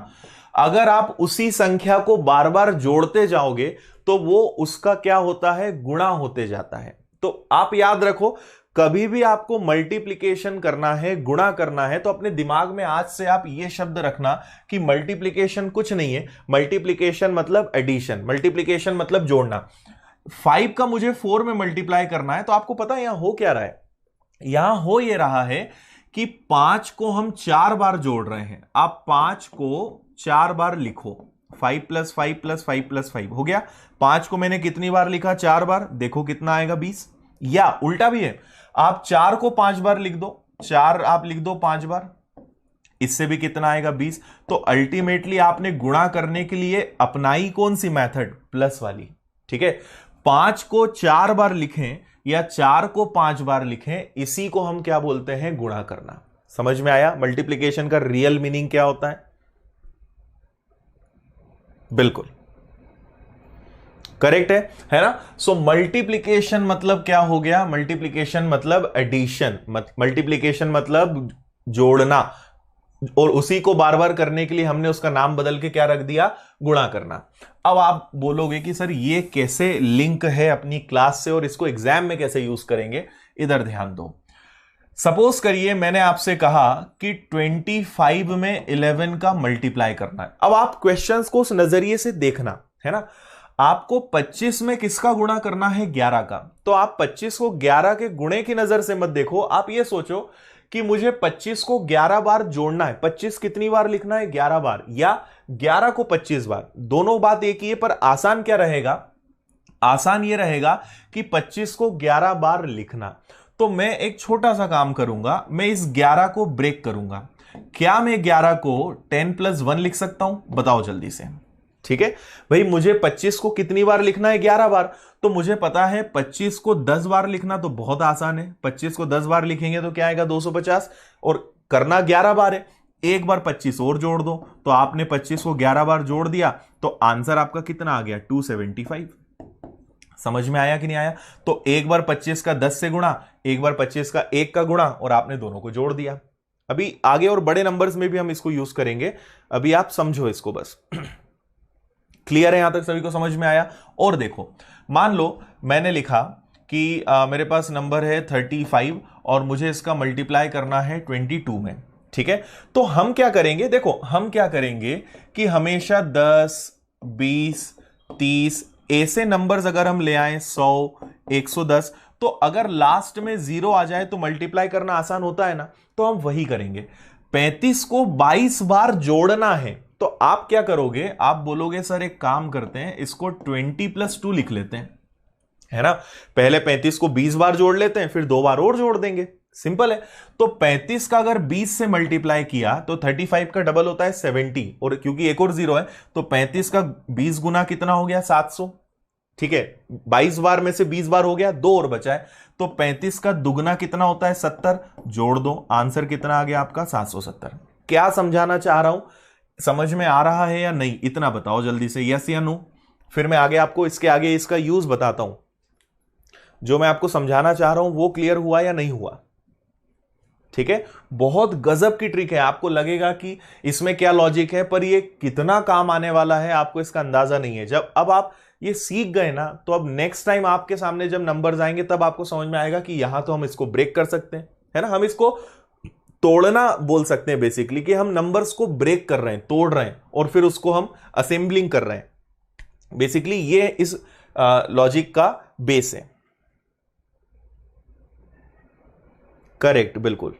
Speaker 1: अगर आप उसी संख्या को बार बार जोड़ते जाओगे तो वो उसका क्या होता है? गुणा होते जाता है। तो आप याद रखो, कभी भी आपको मल्टीप्लिकेशन करना है, गुणा करना है, तो अपने दिमाग में आज से आप ये शब्द रखना कि मल्टीप्लिकेशन कुछ नहीं है, मल्टीप्लिकेशन मतलब एडिशन, मल्टीप्लिकेशन मतलब जोड़ना। 5 का मुझे 4 में मल्टीप्लाई करना है, तो आपको पता है यहां हो क्या रहा है? यहां हो ये रहा है कि 5 को हम 4 बार जोड़ रहे हैं। आप 5 को 4 बार लिखो, 5 प्लस 5 प्लस 5 प्लस 5 हो गया। 5 को मैंने कितनी बार लिखा? 4 बार। देखो कितना आएगा? 20। या उल्टा भी है, आप 4 को 5 बार लिख दो, 4 आप लिख दो 5 बार, इससे भी कितना आएगा? 20। तो अल्टीमेटली आपने गुणा करने के लिए अपनाई कौन सी मेथड? प्लस वाली। ठीक है, 5 को 4 बार लिखें या 4 को 5 बार लिखें, इसी को हम क्या बोलते हैं? गुणा करना। समझ में आया मल्टीप्लिकेशन का रियल मीनिंग क्या होता है? बिल्कुल करेक्ट है ना? सो मल्टीप्लिकेशन मतलब क्या हो गया? मल्टीप्लिकेशन मतलब एडिशन, मल्टीप्लिकेशन मतलब जोड़ना, और उसी को बार बार करने के लिए हमने उसका नाम बदल के क्या रख दिया? गुणा करना। अब आप बोलोगे कि सर ये कैसे लिंक है अपनी क्लास से और इसको एग्जाम में कैसे यूज करेंगे? इधर ध्यान दो। सपोज करिए मैंने आपसे कहा कि 25 में 11 का मल्टीप्लाई करना है। अब आप क्वेश्चंस को उस नजरिए से देखना है ना। आपको 25 में किसका गुणा करना है? 11 का। तो आप 25 को 11 के गुणे की नजर से मत देखो, आप ये सोचो कि मुझे 25 को 11 बार जोड़ना है। 25 कितनी बार लिखना है? 11 बार, या 11 को 25 बार। दोनों बात एक ही है, पर आसान क्या रहेगा? आसान ये रहेगा कि 25 को 11 बार लिखना। तो मैं एक छोटा सा काम करूंगा, मैं इस 11 को ब्रेक करूंगा। क्या मैं 11 को 10 प्लस 1 लिख सकता हूं? बताओ जल्दी से। ठीक है भाई, मुझे 25 को कितनी बार लिखना है? 11 बार। तो मुझे पता है 25 को 10 बार लिखना तो बहुत आसान है। 25 को 10 बार लिखेंगे तो क्या आएगा? 250, और करना 11 बार है। एक बार 25 और जोड़ दो, तो आपने 25 को 11 बार जोड़ दिया, तो आंसर आपका कितना आ गया? 275। समझ में आया कि नहीं आया? तो एक बार 25 का 10 से गुणा, एक बार 25 का 1 का गुणा, और आपने दोनों को जोड़ दिया। अभी आगे और बड़े नंबर्स में भी हम इसको यूज करेंगे, अभी आप समझो इसको बस। क्लियर है? यहां तक सभी को समझ में आया? और देखो, मान लो मैंने लिखा कि मेरे पास नंबर है 35 और मुझे इसका मल्टीप्लाई करना है 22 में। ठीक है, तो हम क्या करेंगे? देखो हम क्या करेंगे कि हमेशा 10, 20, 30 ऐसे नंबर्स अगर हम ले आए, 100, 110, तो अगर लास्ट में 0 आ जाए तो मल्टीप्लाई करना आसान होता है ना, तो हम वही करेंगे। 35 को 22 बार जोड़ना है, तो आप क्या करोगे? आप बोलोगे सर एक काम करते हैं, इसको 20 प्लस 2 लिख लेते हैं, है ना। पहले 35 को 20 बार जोड़ लेते हैं, फिर 2 बार और जोड़ देंगे, सिंपल है। तो 35 का अगर 20 से मल्टीप्लाई किया तो 35 का डबल होता है 70, और क्योंकि एक और 0 है तो 35 का 20 गुना कितना हो गया? 700। ठीक है, 22 बार में से 20 बार हो गया, 2 और बचा है, तो 35 का दुगना कितना होता है? 70। जोड़ दो, आंसर कितना आ गया आपका? 770। क्या समझाना चाह रहा हूं? समझ में आ रहा है या नहीं? इतना बताओ जल्दी से, यस या नो। फिर मैं आगे आपको इसके आगे इसका यूज बताता हूं। जो मैं आपको समझाना चाह रहा हूं वो क्लियर हुआ या नहीं हुआ? ठीक है, बहुत गजब की ट्रिक है। आपको लगेगा कि इसमें क्या लॉजिक है, पर ये कितना काम आने वाला है आपको इसका अंदाजा नहीं है। जब अब आप ये सीख गए ना, तो अब नेक्स्ट टाइम आपके सामने जब नंबर्स आएंगे तब आपको समझ में आएगा कि यहां तो हम इसको ब्रेक कर सकते हैं, है ना। हम इसको तोड़ना बोल सकते हैं बेसिकली, कि हम नंबर्स को ब्रेक कर रहे हैं, तोड़ रहे हैं, और फिर उसको हम असेंबलिंग कर रहे हैं। बेसिकली ये इस लॉजिक का बेस है। करेक्ट, बिल्कुल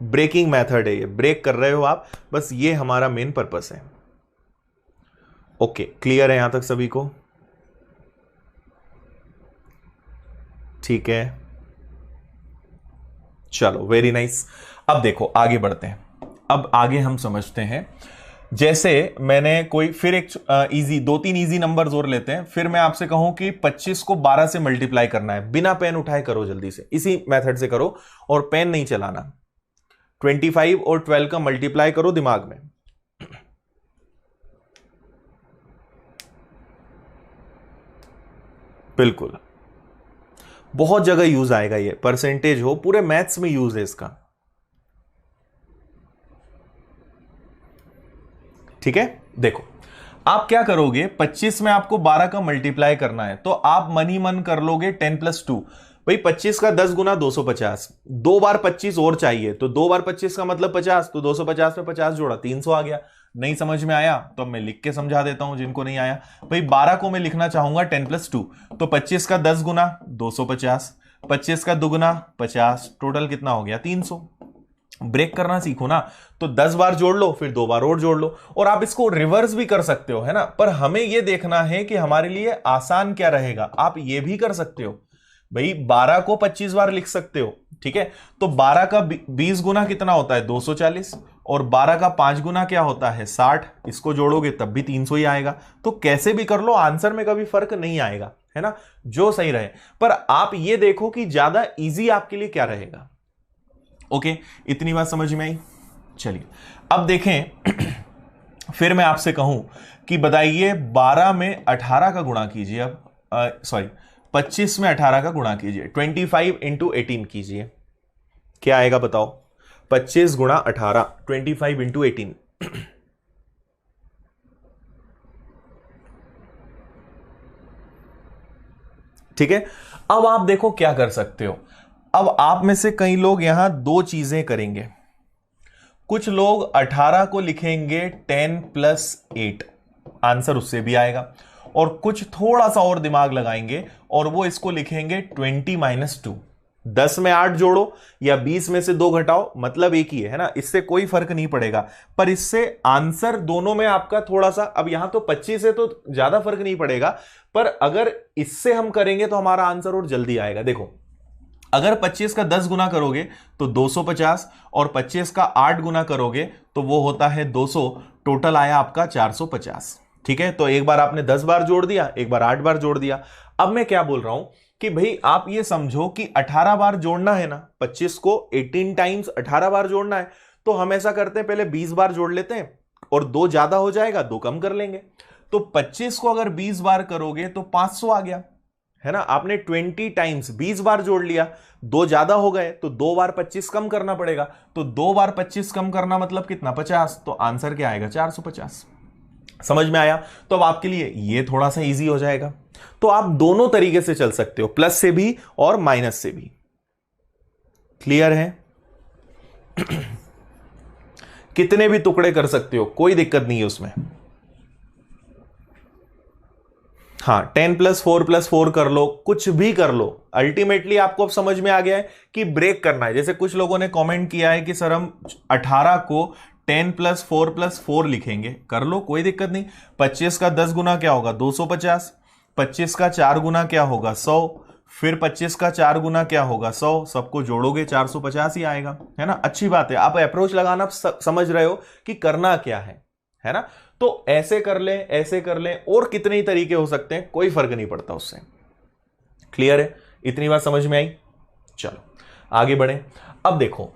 Speaker 1: ब्रेकिंग मेथड है ये, ब्रेक कर रहे हो आप, बस ये हमारा मेन पर्पस है। ओके, क्लियर है यहां तक सभी को? ठीक है, चलो वेरी नाइस। अब देखो आगे बढ़ते हैं। अब आगे हम समझते हैं, जैसे मैंने कोई फिर एक इजी, दो तीन इजी नंबर्स और लेते हैं, फिर मैं आपसे कहूं कि 25 को 12 से मल्टीप्लाई करना है, बिना पेन उठाए करो, जल्दी से इसी मेथड से करो और पेन नहीं चलाना। 25 और 12 का मल्टीप्लाई करो दिमाग में। बिल्कुल, बहुत जगह यूज आएगा ये, परसेंटेज हो, पूरे मैथ्स में यूज है इसका। ठीक है, देखो आप क्या करोगे, 25 में आपको 12 का मल्टीप्लाई करना है, तो आप मन ही मन कर लोगे 10+2। भाई 25 का 10 गुना 250, दो बार 25 और चाहिए, तो दो बार 25 का मतलब 50, तो 250 में 50 जोड़ा 300 आ गया। नहीं समझ में आया तो मैं लिख के समझा देता हूं जिनको नहीं आया। भाई 12 को मैं लिखना चाहूंगा 10+2, तो 25 का 10 गुना 250, 25 का दुगुना 50, टोटल कितना हो गया 300। ब्रेक करना सीखो ना, तो 10 बार जोड़ लो, फिर दो बार और जोड़ लो, और आप इसको रिवर्स भी कर सकते हो, है ना, पर हमें यह देखना है कि हमारे लिए आसान क्या रहेगा। आप ये भी कर सकते हो, भाई 12 को 25 बार लिख सकते हो, ठीक है, तो 12 का 20 गुना कितना होता है 240, और 12 का 5 गुना क्या होता है 60, इसको जोड़ोगे तब भी 300 ही आएगा। तो कैसे भी कर लो, आंसर में कभी फर्क नहीं आएगा, है ना, जो सही रहे। पर आप ये देखो कि ज्यादा इजी आपके लिए क्या रहेगा। ओके, इतनी बात समझ में आई। चलिए अब देखें फिर मैं आपसे कहूं कि बताइए 12 में 18 का गुणा कीजिए, अब सॉरी 25 में 18 का गुणा कीजिए, 25 इंटू 18 कीजिए, क्या आएगा बताओ। 25 गुणा 18, 25 इंटू 18। ठीक है, अब आप देखो क्या कर सकते हो। अब आप में से कई लोग यहां दो चीजें करेंगे, कुछ लोग 18 को लिखेंगे 10+8, आंसर उससे भी आएगा, और कुछ थोड़ा सा और दिमाग लगाएंगे और वो इसको लिखेंगे 20-2। 10 में 8 जोड़ो या 20 में से 2 घटाओ, मतलब एक ही है ना, इससे कोई फर्क नहीं पड़ेगा, पर इससे आंसर दोनों में आपका थोड़ा सा, अब यहां तो 25 है तो ज्यादा फर्क नहीं पड़ेगा, पर अगर इससे हम करेंगे तो हमारा आंसर और जल्दी आएगा। देखो अगर 25 का 10 गुना करोगे तो 250, और 25 का 8 गुना करोगे तो वो होता है 200, टोटल आया आपका 450। ठीक है, तो एक बार आपने 10 बार जोड़ दिया, एक बार 8 बार जोड़ दिया। अब मैं क्या बोल रहा हूं कि भाई आप ये समझो कि 18 बार जोड़ना है ना, 25 को 18 टाइम्स 18 बार जोड़ना है, तो हम ऐसा करते हैं पहले 20 बार जोड़ लेते हैं, और दो ज्यादा हो जाएगा, दो कम कर लेंगे। तो 25 को अगर 20 बार करोगे तो 500 आ गया, है ना, आपने 20 टाइम्स 20 बार जोड़ लिया, दो ज्यादा हो गए तो दो बार 25 कम करना पड़ेगा, तो दो बार 25 कम करना मतलब कितना 50, तो आंसर क्या आएगा 450। समझ में आया, तो अब आपके लिए ये थोड़ा सा इजी हो जाएगा। तो आप दोनों तरीके से चल सकते हो, प्लस से भी और माइनस से भी। क्लियर है? कितने भी टुकड़े कर सकते हो, कोई दिक्कत नहीं है उसमें। हाँ 10+4+4 कर लो, कुछ भी कर लो, अल्टीमेटली आपको अब समझ में आ गया है कि ब्रेक करना है। जैसे कुछ लोगों ने कमेंट किया है कि सर हम 18 को 10+4+4 लिखेंगे, कर लो कोई दिक्कत नहीं। 25 का 10 गुना क्या होगा 250, 25 का 4 गुना क्या होगा 100, फिर 25 का 4 गुना क्या होगा 100, सबको जोड़ोगे 450 ही आएगा, है ना। अच्छी बात है, आप अप्रोच लगाना समझ रहे हो कि करना क्या है ना। तो ऐसे कर लें, ऐसे कर लें, और कितने ही तरीके हो सकते हैं, कोई फर्क नहीं पड़ता उससे। क्लियर है? इतनी बात समझ में आई। चलो आगे बढ़े। अब देखो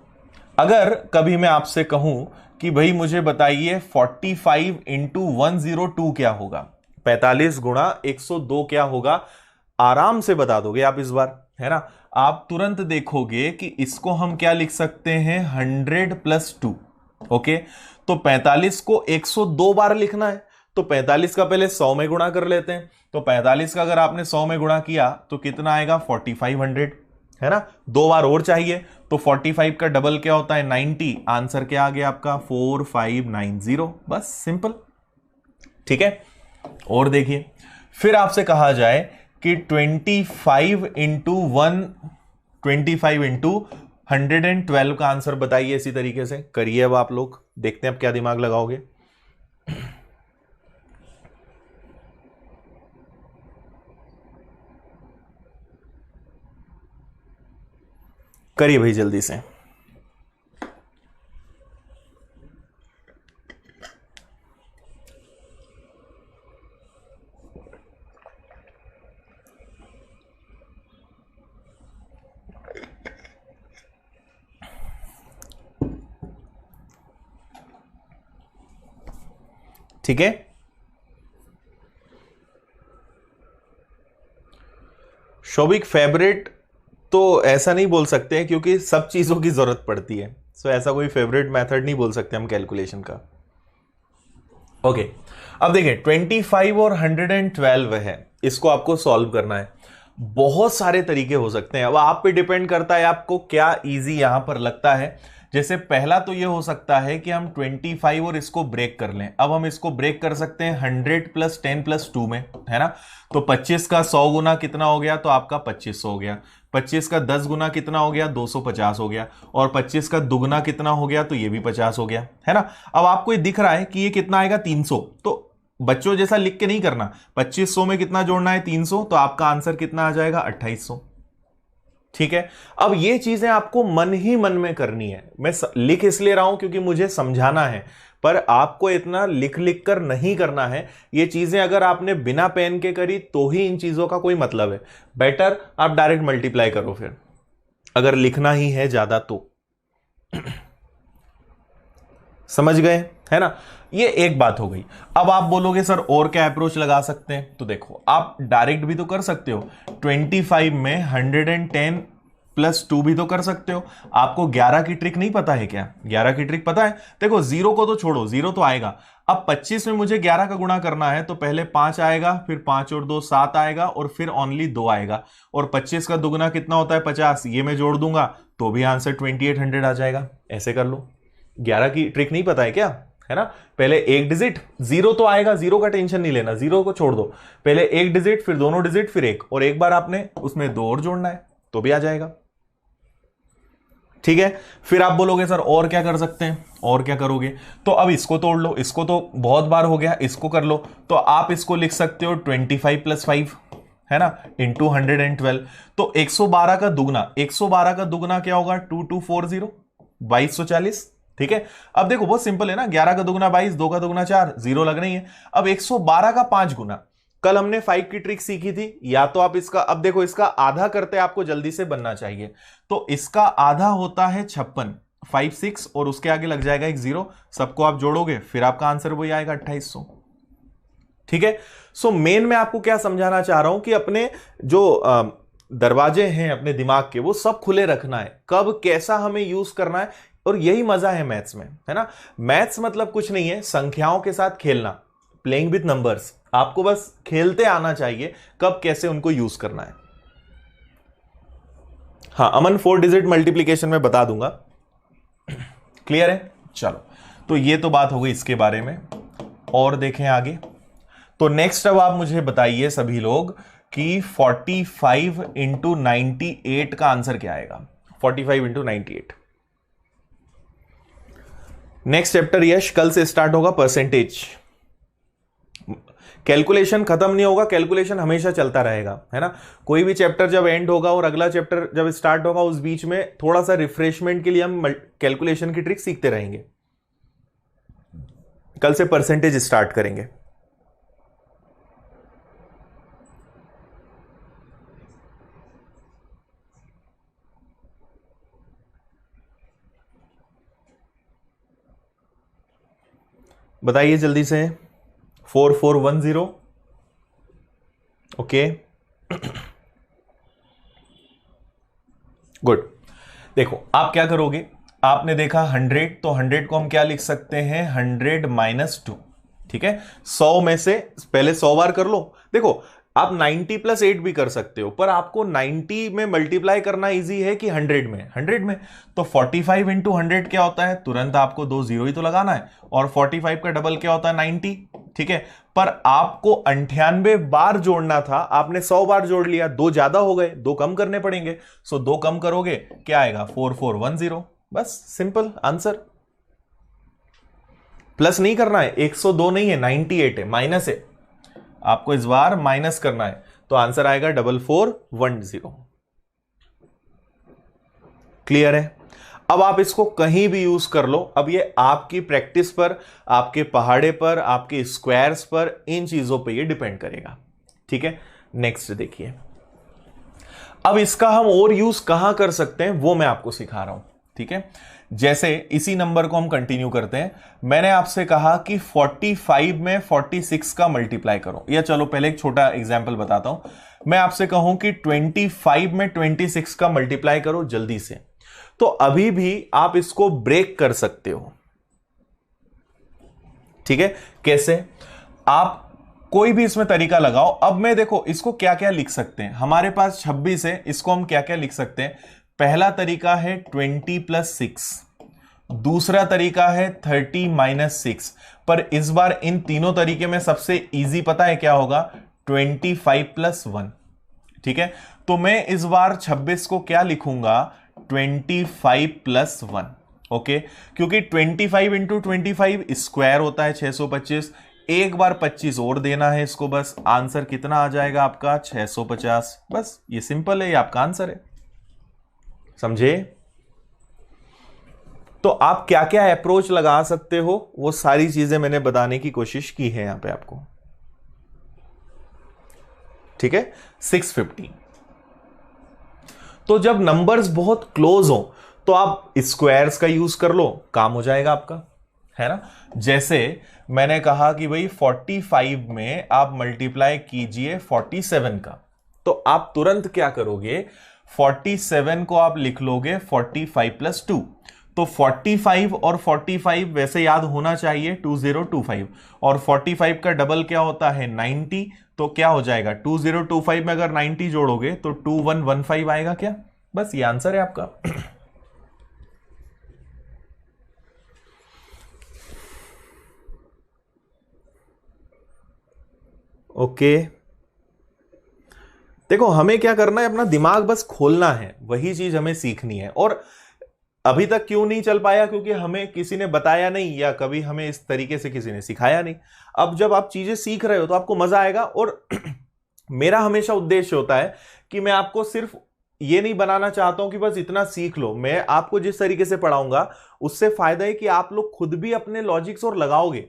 Speaker 1: अगर कभी मैं आपसे कहूं कि भाई मुझे बताइए 45 इंटू 102 क्या होगा, 45 गुणा 102 क्या होगा, आराम से बता दोगे आप इस बार, है ना। आप तुरंत देखोगे कि इसको हम क्या लिख सकते हैं 100+2। ओके, तो 45 को 102 बार लिखना है, तो 45 का पहले 100 में गुणा कर लेते हैं, तो 45 का अगर आपने 100 में गुणा किया तो कितना आएगा 4500, है ना। दो बार और चाहिए, तो 45 का डबल क्या होता है 90, आंसर क्या आ गया आपका 4590, बस सिंपल। ठीक है, और देखिए फिर आपसे कहा जाए कि 25 इंटू का आंसर बताइए, इसी तरीके से करिए। अब आप लोग देखते हैं अब क्या दिमाग लगाओगे। करिए भाई जल्दी से। ठीक है, शोभिक फेवरेट तो ऐसा नहीं बोल सकते हैं क्योंकि सब चीजों की जरूरत पड़ती है, सो ऐसा कोई फेवरेट मेथड नहीं बोल सकते हम कैलकुलेशन का। ओके, अब देखिए 25 और 112 है, इसको आपको सॉल्व करना है। बहुत सारे तरीके हो सकते हैं, अब आप पे डिपेंड करता है आपको क्या इजी यहां पर लगता है। जैसे पहला तो ये हो सकता है कि हम 25 और इसको ब्रेक कर लें। अब हम इसको ब्रेक कर सकते हैं 100 प्लस 10 प्लस 2 में, है ना। तो 25 का 100 गुना कितना हो गया, तो आपका 2500 हो गया। 25 का 10 गुना कितना हो गया, 250 हो गया। और 25 का दुगना कितना हो गया, तो ये भी 50 हो गया, है ना। अब आपको ये दिख रहा है कि ये कितना आएगा, 300। तो बच्चों जैसा लिख के नहीं करना, 2500 में कितना जोड़ना है, 300, तो आपका आंसर कितना आ जाएगा, 2800। ठीक है, अब ये चीजें आपको मन ही मन में करनी है। मैं लिख इसलिए रहा हूं क्योंकि मुझे समझाना है, पर आपको इतना लिख लिख कर नहीं करना है। ये चीजें अगर आपने बिना पेन के करी तो ही इन चीजों का कोई मतलब है। बेटर आप डायरेक्ट मल्टीप्लाई करो फिर, अगर लिखना ही है ज्यादा तो। समझ गए, है ना। ये एक बात हो गई। अब आप बोलोगे सर और क्या अप्रोच लगा सकते हैं, तो देखो आप डायरेक्ट भी तो कर सकते हो। 25 में 110 प्लस 2 भी तो कर सकते हो। आपको 11 की ट्रिक नहीं पता है क्या, 11 की ट्रिक पता है। देखो जीरो को तो छोड़ो, जीरो तो आएगा। अब 25 में मुझे 11 का गुणा करना है, तो पहले 5 आएगा, फिर 5 और 2 7 आएगा, और फिर ओनली 2 आएगा। और 25 का दुगना कितना होता है, 50, ये मैं जोड़ दूंगा तो भी आंसर 2800 आ जाएगा। ऐसे कर लो। 11 की ट्रिक नहीं पता है क्या, है ना। पहले एक डिजिट, जीरो तो आएगा, जीरो का टेंशन नहीं लेना, जीरो को छोड़ दो। पहले एक डिजिट, फिर दोनों डिजिट, फिर एक, और एक बार आपने उसमें 2 और जोड़ना है तो भी आ जाएगा। ठीक है, फिर आप बोलोगे सर और क्या कर सकते हैं, और क्या करोगे, तो अब इसको तोड़ लो। इसको तो बहुत बार हो गया, इसको कर लो। तो आप इसको लिख सकते हो 25 प्लस 5, है ना, इंटू 112। तो 112 का दुगना, 112 का दुगना क्या होगा, 2240, 2240। ठीक है, अब देखो बहुत सिंपल है ना, 11 का दुगना 22, 2 का दुगना 4, जीरो लग रही है। अब 112 का 5 गुना, कल हमने 5 की ट्रिक सीखी थी, या तो आप इसका, अब देखो इसका आधा करते आपको जल्दी से बनना चाहिए, तो इसका आधा होता है 56, 5 6 और उसके आगे लग जाएगा एक जीरो, सबको आप जोड़ोगे फिर आपका आंसर वही आएगा 2800। ठीक है, सो मेन मैं आपको क्या समझाना चाह रहा हूं कि अपने जो दरवाजे हैं अपने दिमाग के, वो सब खुले रखना है, कब कैसा हमें यूज करना है। और यही मजा है मैथ्स में, है ना। मैथ्स मतलब कुछ नहीं है, संख्याओं के साथ खेलना, प्लेइंग विथ नंबर्स। आपको बस खेलते आना चाहिए कब कैसे उनको यूज करना है। हाँ अमन, 4 डिजिट मल्टीप्लीकेशन में बता दूंगा। क्लियर है, चलो। तो ये तो बात हो गई इसके बारे में, और देखें आगे। तो नेक्स्ट अब आप मुझे बताइए सभी लोग कि 45 इंटू 98 का आंसर क्या आएगा। 45 इंटू 98। नेक्स्ट चैप्टर यश कल से स्टार्ट होगा, परसेंटेज। कैलकुलेशन खत्म नहीं होगा, कैलकुलेशन हमेशा चलता रहेगा, है ना। कोई भी चैप्टर जब एंड होगा और अगला चैप्टर जब स्टार्ट होगा, उस बीच में थोड़ा सा रिफ्रेशमेंट के लिए हम कैलकुलेशन की ट्रिक सीखते रहेंगे। कल से परसेंटेज स्टार्ट करेंगे। बताइए जल्दी से। 4410। Okay, good. देखो आप क्या करोगे, आपने देखा 100, तो 100 को हम क्या लिख सकते हैं, 100 माइनस 2। ठीक है, 100 में से पहले 100 बार कर लो। देखो आप 90 प्लस 8 भी कर सकते हो, पर आपको 90 में मल्टीप्लाई करना इजी है कि 100 में, 100 में। तो 45 इंटू 100 क्या होता है, तुरंत आपको 2 जीरो ही तो लगाना है, और 45 का डबल क्या होता है, 90। ठीक है, पर आपको 98 बार जोड़ना था, आपने 100 बार जोड़ लिया, 2 ज्यादा हो गए, 2 कम करने पड़ेंगे। सो 2 कम करोगे क्या आएगा, 4410। बस सिंपल आंसर। प्लस नहीं करना है, 102 नहीं है, 98 है, माइनस है, आपको इस बार माइनस करना है, तो आंसर आएगा 4410। क्लियर है? अब आप इसको कहीं भी यूज कर लो, अब ये आपकी प्रैक्टिस पर, आपके पहाड़े पर, आपके स्क्वायर्स पर, इन चीजों पे ये डिपेंड करेगा। ठीक है, नेक्स्ट देखिए। अब इसका हम और यूज कहां कर सकते हैं वो मैं आपको सिखा रहा हूं। ठीक है, जैसे इसी नंबर को हम कंटिन्यू करते हैं। मैंने आपसे कहा कि 45 में 46 का मल्टीप्लाई करो, या चलो पहले एक छोटा एग्जांपल बताता हूं। मैं आपसे कहूं कि 25 में 26 का मल्टीप्लाई करो जल्दी से, तो अभी भी आप इसको ब्रेक कर सकते हो। ठीक है, कैसे? आप कोई भी इसमें तरीका लगाओ। अब मैं देखो इसको क्या क्या लिख सकते हैं, हमारे पास 26 है, इसको हम क्या क्या लिख सकते हैं। पहला तरीका है 20 + 6, दूसरा तरीका है 30 - 6, पर इस बार इन तीनों तरीके में सबसे इजी पता है क्या होगा? 25 + 1। ठीक है, तो मैं इस बार 26 को क्या लिखूंगा? 25 + 1। ओके, क्योंकि 25 × 25 स्क्वायर होता है 625, एक बार 25 और देना है इसको, बस आंसर कितना आ जाएगा आपका? 650। बस ये सिंपल है, ये आपका आंसर है। समझे? तो आप क्या क्या अप्रोच लगा सकते हो वो सारी चीजें मैंने बताने की कोशिश की है यहां पे आपको। ठीक है, 650। तो जब नंबर्स बहुत क्लोज हो तो आप स्क्वायर्स का यूज कर लो, काम हो जाएगा आपका, है ना? जैसे मैंने कहा कि भाई 45 में आप मल्टीप्लाई कीजिए 47 का, तो आप तुरंत क्या करोगे? 47 को आप लिख लोगे 45 + 2। तो 45 और 45 वैसे याद होना चाहिए 2025, और 45 का डबल क्या होता है? 90। तो क्या हो जाएगा? 2025 में अगर 90 जोड़ोगे तो 2115 आएगा क्या? बस ये आंसर है आपका। ओके, देखो हमें क्या करना है, अपना दिमाग बस खोलना है, वही चीज हमें सीखनी है। और अभी तक क्यों नहीं चल पाया? क्योंकि हमें किसी ने बताया नहीं, या कभी हमें इस तरीके से किसी ने सिखाया नहीं। अब जब आप चीजें सीख रहे हो तो आपको मजा आएगा। और मेरा हमेशा उद्देश्य होता है कि मैं आपको सिर्फ ये नहीं बनाना चाहता हूं कि बस इतना सीख लो। मैं आपको जिस तरीके से पढ़ाऊंगा उससे फायदा है कि आप लोग खुद भी अपने लॉजिक्स और लगाओगे।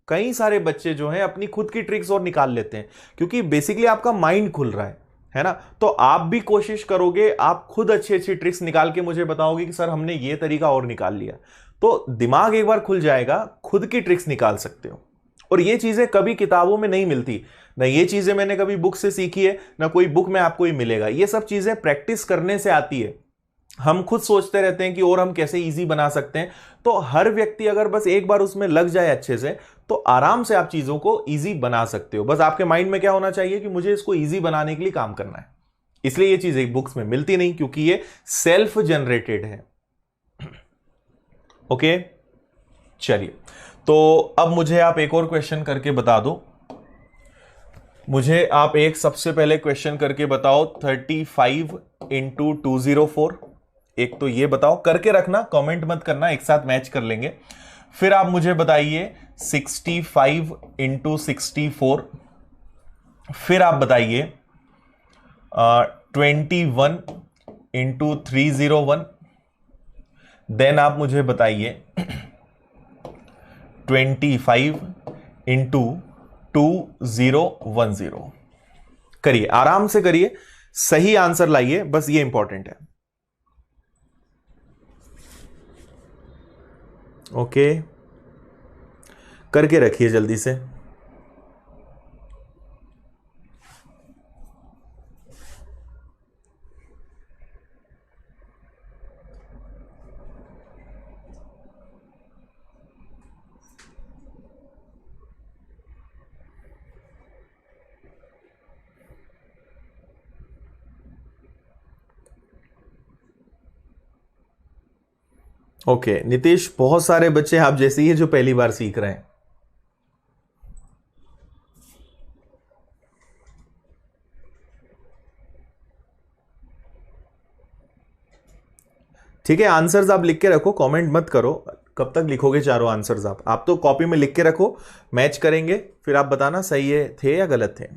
Speaker 1: कई सारे बच्चे जो हैं अपनी खुद की ट्रिक्स और निकाल लेते हैं, क्योंकि बेसिकली आपका माइंड खुल रहा है ना? तो आप भी कोशिश करोगे, आप खुद अच्छी अच्छी ट्रिक्स निकाल के मुझे बताओगे कि सर हमने ये तरीका और निकाल लिया, तो दिमाग एक बार खुल जाएगा, खुद की ट्रिक्स निकाल सकते हो। और ये चीजें कभी किताबों में नहीं मिलती, ना ये चीजें मैंने कभी बुक से सीखी है, ना कोई बुक में आपको ही मिलेगा। ये सब चीजें प्रैक्टिस करने से आती है। हम खुद सोचते रहते हैं कि और हम कैसे इजी बना सकते हैं, तो हर व्यक्ति अगर बस एक बार उसमें लग जाए अच्छे से, तो आराम से आप चीजों को इजी बना सकते हो। बस आपके माइंड में क्या होना चाहिए कि मुझे इसको इजी बनाने के लिए काम करना है। इसलिए ये चीजें बुक्स में मिलती नहीं, क्योंकि ये सेल्फ जनरेटेड है। ओके, चलिए, तो अब मुझे आप एक और क्वेश्चन करके बता दो। मुझे आप एक सबसे पहले क्वेश्चन करके बताओ, 35 × 204। एक तो ये बताओ, करके रखना, कमेंट मत करना, एक साथ मैच कर लेंगे। फिर आप मुझे बताइए 65 × 64। फिर आप बताइए 21 × 301। देन आप मुझे बताइए 25 × 2010। करिए, आराम से करिए, सही आंसर लाइए, बस ये इंपॉर्टेंट है। ओके, करके रखिए जल्दी से। ओके, नीतीश, बहुत सारे बच्चे आप जैसे ही हैं जो पहली बार सीख रहे हैं। ठीक है, आंसर्स आप लिख के रखो, कमेंट मत करो। कब तक लिखोगे चारों आंसर्स? आप तो कॉपी में लिख के रखो, मैच करेंगे, फिर आप बताना सही है थे या गलत थे।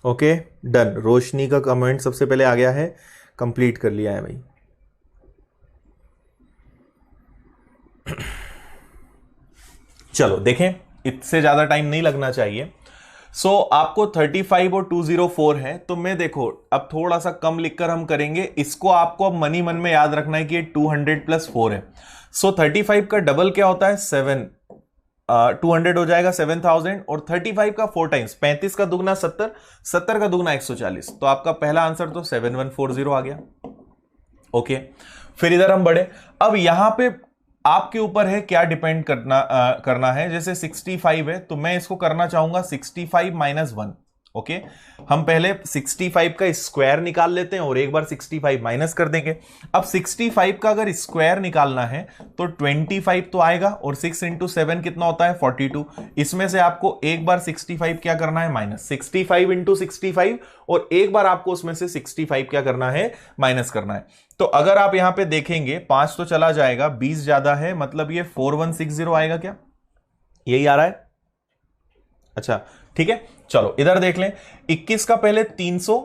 Speaker 1: Okay done. रोशनी का कमेंट सबसे पहले आ गया है, कंप्लीट कर लिया है भाई। चलो देखें, इससे ज्यादा टाइम नहीं लगना चाहिए। सो आपको 35 और 204 है, तो मैं देखो अब थोड़ा सा कम लिखकर हम करेंगे इसको। आपको अब मनी मन में याद रखना है कि 200 प्लस 4 है। सो 35 का डबल क्या होता है 7, 200 हो जाएगा 7000, और 35 का 4 टाइम्स 35 का दुगना 70, 70 का दुगना 140। तो आपका पहला आंसर तो 7140 आ गया। ओके फिर इधर हम बढ़े। अब यहां पे आपके ऊपर है क्या डिपेंड करना है। जैसे 65 है तो मैं इसको करना चाहूंगा 65 माइनस 1। ओके हम पहले 65 का स्क्वायर निकाल लेते हैं और एक बार 65 माइनस कर देंगे। अब 65 का अगर स्क्वायर निकालना है तो 25 तो आएगा, और 6 इंटू 7 कितना होता है 42। इसमें से आपको एक बार 65 क्या करना है माइनस, 65 इंटू 65, और एक बार आपको उसमें से 65 क्या करना है माइनस करना है। तो अगर आप यहां पे देखेंगे 5 तो चला जाएगा, 20 ज्यादा है, मतलब ये 4160 आएगा क्या, यही आ रहा है। अच्छा ठीक है, चलो इधर देख लें। 21 का पहले 300,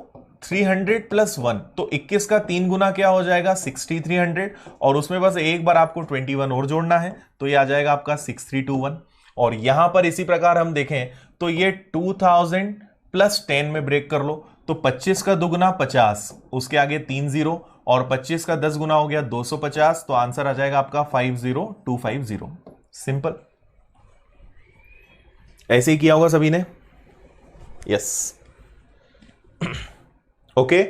Speaker 1: 300 प्लस 1, तो 21 का 3 गुना क्या हो जाएगा 6300, और उसमें बस एक बार आपको 21 और जोड़ना है, तो ये आ जाएगा आपका 6321। और यहां पर इसी प्रकार हम देखें तो ये 2000 प्लस 10 में ब्रेक कर लो, तो 25 का दुगुना 50, उसके आगे 3 0, और 25 का 10 गुना हो गया 250, तो आंसर आ जाएगा आपका 50250। सिंपल, ऐसे ही किया होगा सभी ने। यस ओके,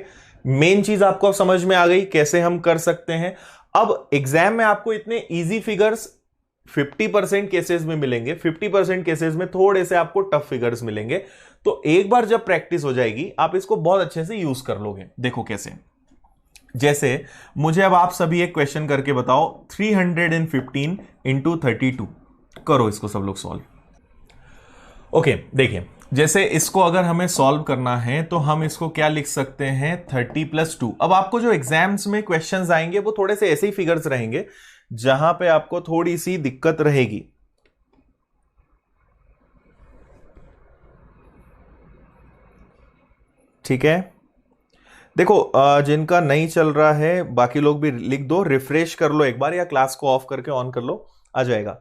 Speaker 1: मेन चीज आपको अब समझ में आ गई कैसे हम कर सकते हैं। अब एग्जाम में आपको इतने इजी फिगर्स 50% केसेस में मिलेंगे, 50% केसेस में थोड़े से आपको टफ फिगर्स मिलेंगे। तो एक बार जब प्रैक्टिस हो जाएगी आप इसको बहुत अच्छे से यूज कर लोगे। देखो कैसे, जैसे मुझे अब आप सभी एक क्वेश्चन करके बताओ, 315 इंटू 32, करो इसको सब लोग सॉल्व। ओके देखिए, जैसे इसको अगर हमें सॉल्व करना है तो हम इसको क्या लिख सकते हैं 30 प्लस 2। अब आपको जो एग्जाम्स में क्वेश्चंस आएंगे वो थोड़े से ऐसे ही फिगर्स रहेंगे जहां पे आपको थोड़ी सी दिक्कत रहेगी। ठीक है, देखो जिनका नहीं चल रहा है बाकी लोग भी लिख दो, रिफ्रेश कर लो एक बार, या क्लास को ऑफ करके ऑन कर लो, आ जाएगा।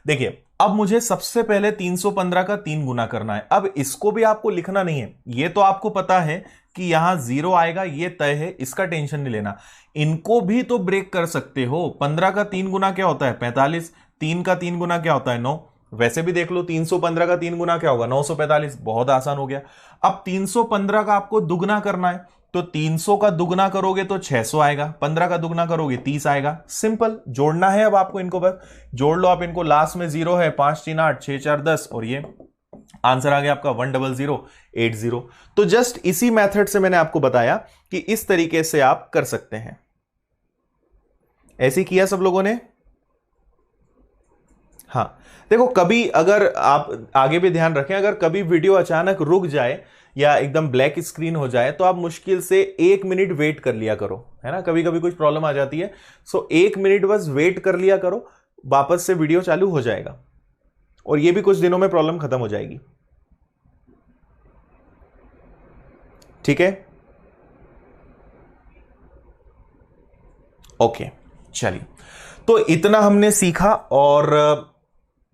Speaker 1: देखिए अब मुझे सबसे पहले 315 का 3 गुना करना है। अब इसको भी आपको लिखना नहीं है, ये तो आपको पता है कि यहां 0 आएगा, ये तय है, इसका टेंशन नहीं लेना। इनको भी तो ब्रेक कर सकते हो। 15 का 3 गुना क्या होता है 45, 3 का 3 गुना क्या होता है 9। वैसे भी देख लो 315 का 3 गुना क्या होगा 945, बहुत आसान हो गया। अब 315 का आपको दुगना करना है, तो 300 का दुगना करोगे तो 600 आएगा, 15 का दुगना करोगे 30 आएगा। सिंपल, जोड़ना है अब आपको, इनको बस जोड़ लो आप इनको। लास्ट में 0 है, 5 3 8 6 4 10, और ये आंसर आ गया आपका 10080। तो जस्ट इसी मेथड से मैंने आपको बताया कि इस तरीके से आप कर सकते हैं। ऐसे किया सब लोगों ने। हाँ देखो, कभी अगर आप आगे भी ध्यान रखें, अगर कभी वीडियो अचानक रुक जाए या एकदम ब्लैक स्क्रीन हो जाए तो आप मुश्किल से 1 मिनट वेट कर लिया करो, है ना। कभी कभी कुछ प्रॉब्लम आ जाती है, सो 1 मिनट बस वेट कर लिया करो, वापस से वीडियो चालू हो जाएगा, और ये भी कुछ दिनों में प्रॉब्लम खत्म हो जाएगी। ठीक है, ओके चलिए, तो इतना हमने सीखा। और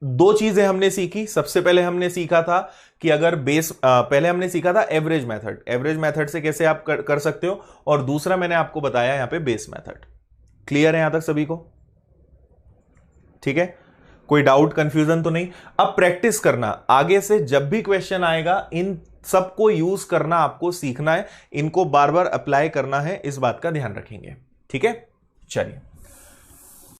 Speaker 1: 2 चीजें हमने सीखी। सबसे पहले हमने सीखा था कि अगर पहले हमने सीखा था एवरेज मेथड, एवरेज मेथड से कैसे आप कर सकते हो, और दूसरा मैंने आपको बताया यहां पे बेस मेथड। क्लियर है यहां तक सभी को? ठीक है, कोई डाउट कंफ्यूजन तो नहीं। अब प्रैक्टिस करना, आगे से जब भी क्वेश्चन आएगा इन सबको यूज करना आपको सीखना है, इनको बार बार अप्लाई करना है, इस बात का ध्यान रखेंगे। ठीक है, चलिए।